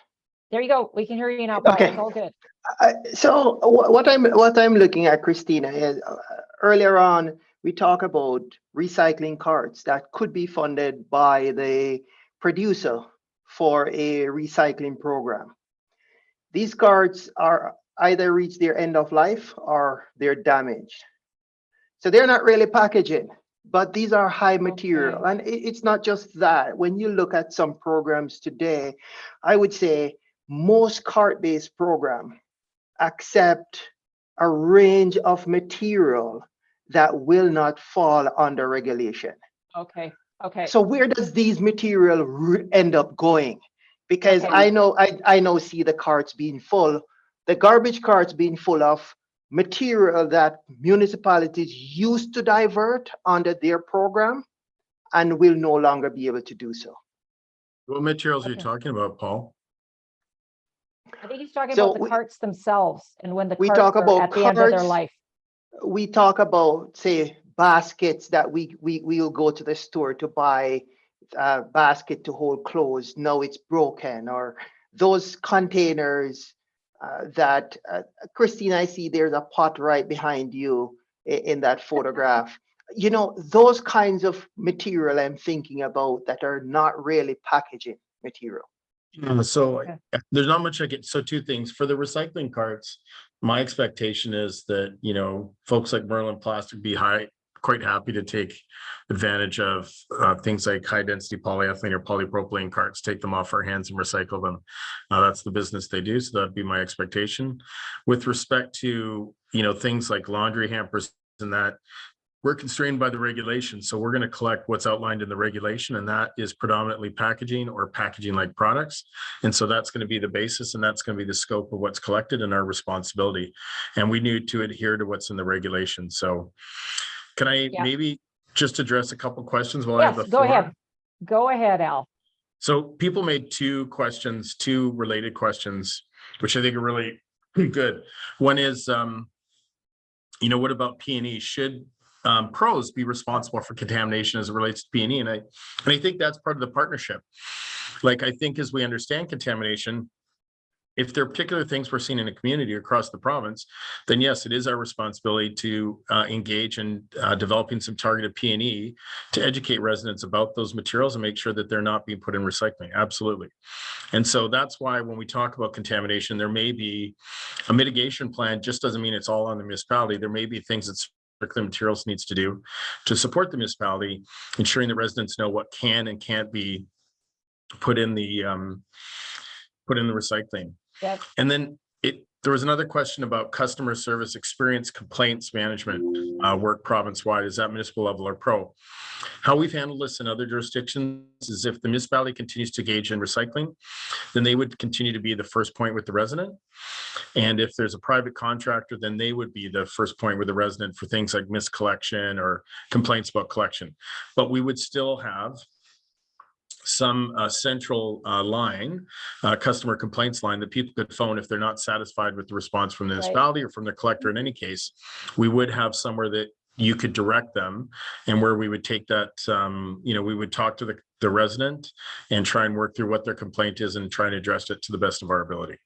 [SPEAKER 2] There you go. We can hear you now, Paul.
[SPEAKER 7] Okay.
[SPEAKER 2] It's all good.
[SPEAKER 7] So what I'm looking at, Christina, is earlier on we talk about recycling carts that could be funded by the producer for a recycling program. These carts are either reach their end of life or they're damaged. So they're not really packaging, but these are high material.
[SPEAKER 2] Okay.
[SPEAKER 7] And it's not just that. When you look at some programs today, I would say most cart-based program accept a range of material that will not fall under regulation.
[SPEAKER 2] Okay. Okay.
[SPEAKER 7] So where does these material end up going? Because
[SPEAKER 2] Okay.
[SPEAKER 7] I know see the carts being full, the garbage carts being full of material that municipalities used to divert under their program and will no longer be able to do so.
[SPEAKER 4] What materials are you
[SPEAKER 2] Okay.
[SPEAKER 4] talking about, Paul?
[SPEAKER 2] I think he's talking
[SPEAKER 7] So
[SPEAKER 2] about the carts themselves and when the
[SPEAKER 7] we
[SPEAKER 2] carts
[SPEAKER 7] talk
[SPEAKER 2] are
[SPEAKER 7] about
[SPEAKER 2] at the end of their
[SPEAKER 7] carts.
[SPEAKER 2] life.
[SPEAKER 7] We talk about, say, baskets that we'll go to the store to buy a basket to hold clothes. Now it's broken, or those containers that Christine, I see there's a pot right behind you in that photograph. You know, those kinds of material I'm thinking about that are not really packaging material.
[SPEAKER 4] So
[SPEAKER 2] Okay.
[SPEAKER 4] there's not much I get. So two things for the recycling carts. My expectation is that, you know, folks like Merlin Plastic be quite happy to take advantage of things like high density polyethylene or polypropylene carts, take them off our hands and recycle them. That's the business they do. So that'd be my expectation. With respect to, you know, things like laundry hampers and that, we're constrained by the regulation. So we're going to collect what's outlined in the regulation, and that is predominantly packaging or packaging like products. And so that's going to be the basis, and that's going to be the scope of what's collected and our responsibility. And we need to adhere to what's in the regulation. So can I maybe just address a couple questions while I have the
[SPEAKER 2] Yes, go
[SPEAKER 4] floor?
[SPEAKER 2] ahead. Go ahead, Al.
[SPEAKER 4] So people made two related questions, which I think are really good. One is, you know, what about P&E? Should pros be responsible for contamination as it relates to P&E? And I think that's part of the partnership. Like, I think as we understand contamination, if there are particular things we're seeing in a community across the province, then yes, it is our responsibility to engage in developing some targeted P&E to educate residents about those materials and make sure that they're not being put in recycling. Absolutely. And so that's why when we talk about contamination, there may be a mitigation plan. Just doesn't mean it's all on the municipality. There may be things that Recycling Materials needs to do to support the municipality, ensuring that residents know what can and can't be put in the recycling.
[SPEAKER 2] Yep.
[SPEAKER 4] And then there was another question about customer service experience complaints management work province-wide. Is that municipal level or pro? How we've handled this in other jurisdictions is if the municipality continues to engage in recycling, then they would continue to be the first point with the resident. And if there's a private contractor, then they would be the first point with the resident for things like miscollection or complaints about collection. But we would still have some central line, customer complaints line that people could phone if they're not satisfied with the response from the municipality or from the collector. In any case, we would have somewhere that you could direct them, and where we would take that, you know, we would talk to the resident and try and work through what their complaint is and try and address it to the best of our ability.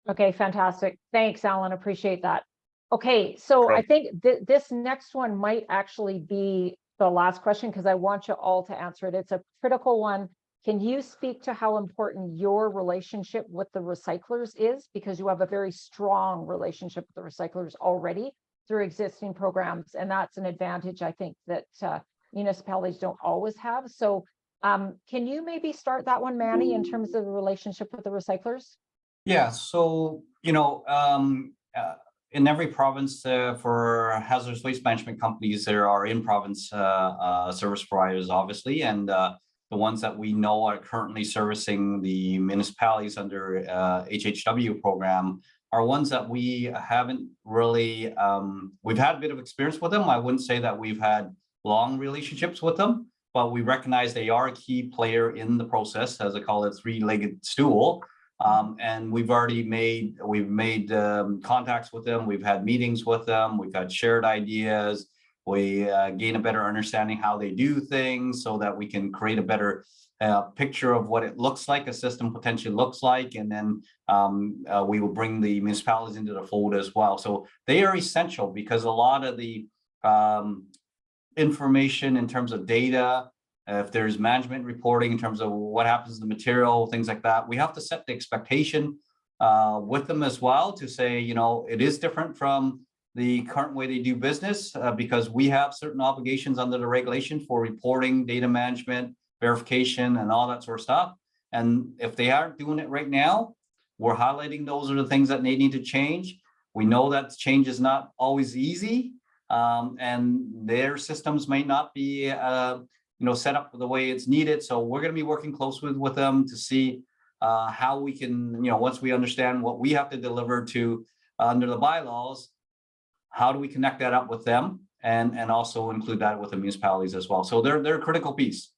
[SPEAKER 2] Okay, fantastic. Thanks, Alan. Appreciate that. Okay, so I
[SPEAKER 4] Right.
[SPEAKER 2] think this next one might actually be the last question because I want you all to answer it. It's a critical one. Can you speak to how important your relationship with the recyclers is? Because you have a very strong relationship with the recyclers already through existing programs, and that's an advantage I think that municipalities don't always have. So can you maybe start that one, Mannie, in terms of the relationship with the recyclers?
[SPEAKER 5] Yeah, so, in every province for hazardous waste management companies, there are in-province service providers, obviously, and the ones that we know are currently servicing the municipalities under HHW program are ones that we haven't really, we've had a bit of experience with them. I wouldn't say that we've had long relationships with them, but we recognize they are a key player in the process, as I call it, three-legged stool. And we've made contacts with them. We've had meetings with them. We've had shared ideas. We gain a better understanding how they do things so that we can create a better picture of what it looks like, a system potentially looks like. And then we will bring the municipalities into the fold as well. So they are essential because a lot of the information in terms of data, if there's management reporting in terms of what happens to the material, things like that, we have to set the expectation with them as well to say, it is different from the current way they do business because we have certain obligations under the regulation for reporting, data management, verification, and all that sort of stuff. And if they aren't doing it right now, we're highlighting those are the things that they need to change. We know that change is not always easy, and their systems may not be set up the way it's needed. So we're going to be working closely with them to see how we can, once we understand what we have to deliver to under the bylaws, how do we connect that up with them and also include that with the municipalities as well. So they're a critical piece.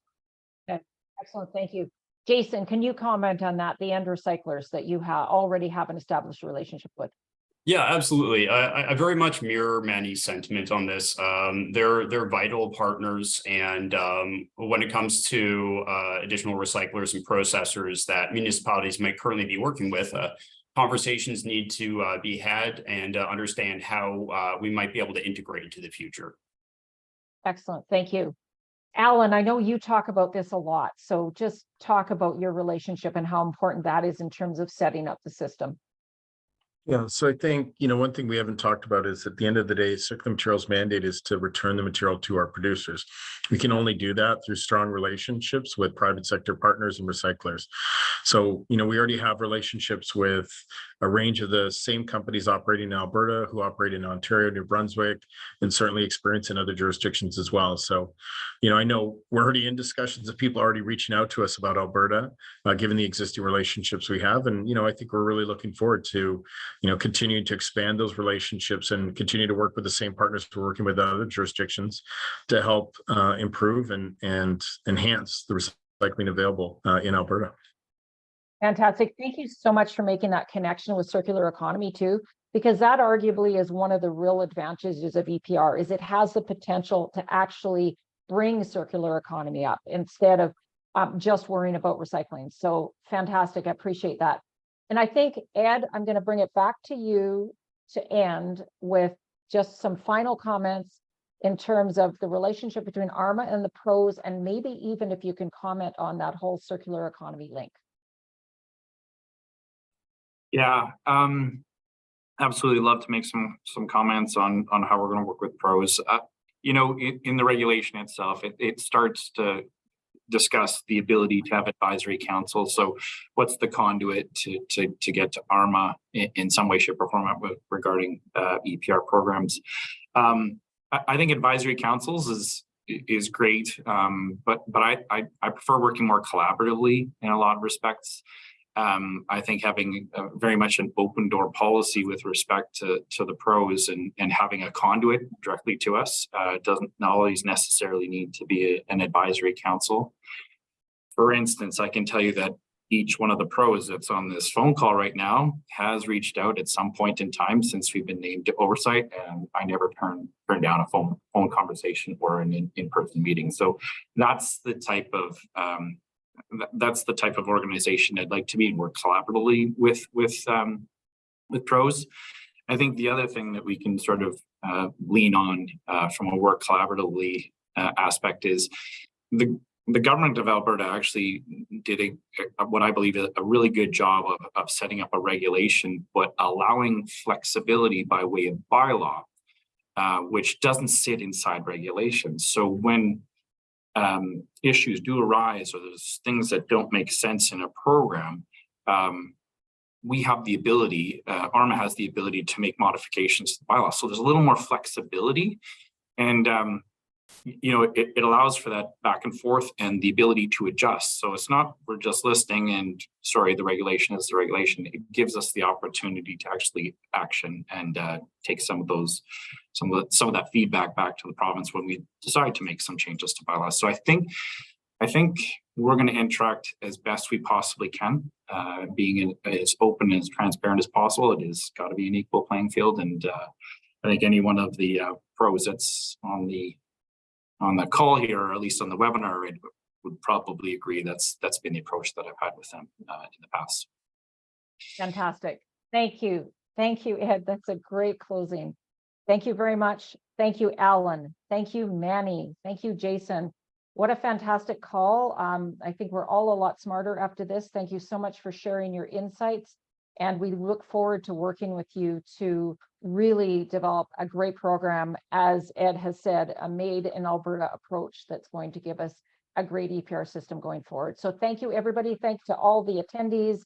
[SPEAKER 2] Okay. Excellent. Thank you. Jason, can you comment on that, the end recyclers that you already have an established relationship with?
[SPEAKER 6] Yeah, absolutely. I very much mirror Mannie's sentiment on this. They're vital partners, and when it comes to additional recyclers and processors that municipalities might currently be working with, conversations need to be had and understand how we might be able to integrate into the future.
[SPEAKER 2] Excellent. Thank you. Alan, I know you talk about this a lot, so just talk about your relationship and how important that is in terms of setting up the system.
[SPEAKER 4] Yeah, so I think, one thing we haven't talked about is at the end of the day, Circular Materials mandate is to return the material to our producers. We can only do that through strong relationships with private sector partners and recyclers. So, we already have relationships with a range of the same companies operating in Alberta who operate in Ontario, New Brunswick, and certainly experience in other jurisdictions as well. So, I know we're already in discussions of people already reaching out to us about Alberta, given the existing relationships we have. And, I think we're really looking forward to continuing to expand those relationships and continue to work with the same partners we're working with other jurisdictions to help improve and enhance the recycling available in Alberta.
[SPEAKER 2] Fantastic. Thank you so much for making that connection with circular economy too, because that arguably is one of the real advantages of EPR is it has the potential to actually bring circular economy up instead of just worrying about recycling. So fantastic. I appreciate that. And I think, Ed, I'm going to bring it back to you to end with just some final comments in terms of the relationship between ARMA and the pros, and maybe even if you can comment on that whole circular economy link.
[SPEAKER 3] Yeah, absolutely love to make some comments on how we're going to work with pros. In the regulation itself, it starts to discuss the ability to have advisory council. So what's the conduit to get to ARMA in some way, shape, or form regarding EPR programs? I think advisory councils is great, but I prefer working more collaboratively in a lot of respects. I think having very much an open door policy with respect to the pros and having a conduit directly to us doesn't not always necessarily need to be an advisory council. For instance, I can tell you that each one of the pros that's on this phone call right now has reached out at some point in time since we've been named to Oversight, and I never turn down a phone conversation or an in-person meeting. So that's the type of organization I'd like to be and work collaboratively with pros. I think the other thing that we can sort of lean on from a work collaboratively aspect is the government of Alberta actually did what I believe a really good job of setting up a regulation, but allowing flexibility by way of bylaw, which doesn't sit inside regulations. So when issues do arise or there's things that don't make sense in a program, we have the ability, ARMA has the ability to make modifications to the bylaw. So there's a little more flexibility, and it allows for that back and forth and the ability to adjust. So it's not we're just listing and sorry, the regulation is the regulation. It gives us the opportunity to actually action and take some of that feedback back to the province when we decide to make some changes to bylaws. So I think we're going to interact as best we possibly can, being as open and as transparent as possible. It has got to be an equal playing field, and I think any one of the pros that's on the call here, or at least on the webinar, would probably agree that's been the approach that I've had with them in the past.
[SPEAKER 2] Fantastic. Thank you, Ed. That's a great closing. Thank you very much. Thank you, Alan. Thank you, Mannie. Thank you, Jason. What a fantastic call. I think we're all a lot smarter after this. Thank you so much for sharing your insights. And we look forward to working with you to really develop a great program, as Ed has said, a made in Alberta approach that's going to give us a great EPR system going forward. So thank you, everybody. Thanks to all the attendees.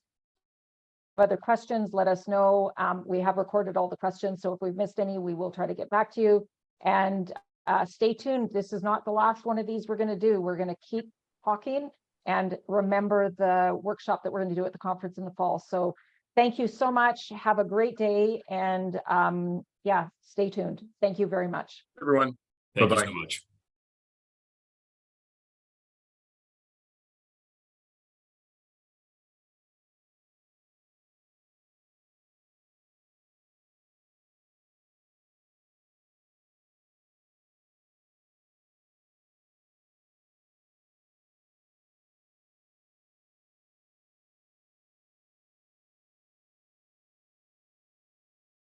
[SPEAKER 2] Other questions, let us know. We have recorded all the questions, so if we've missed any, we will try to get back to you. And stay tuned. This is not the last one of these we're going to do. We're going to keep talking, and remember the workshop that we're going to do at the conference in the fall. So thank you so much. Have a great day, and yeah, stay tuned. Thank you very much.
[SPEAKER 4] Everyone.
[SPEAKER 6] Thank you
[SPEAKER 4] Bye-bye.
[SPEAKER 6] so much.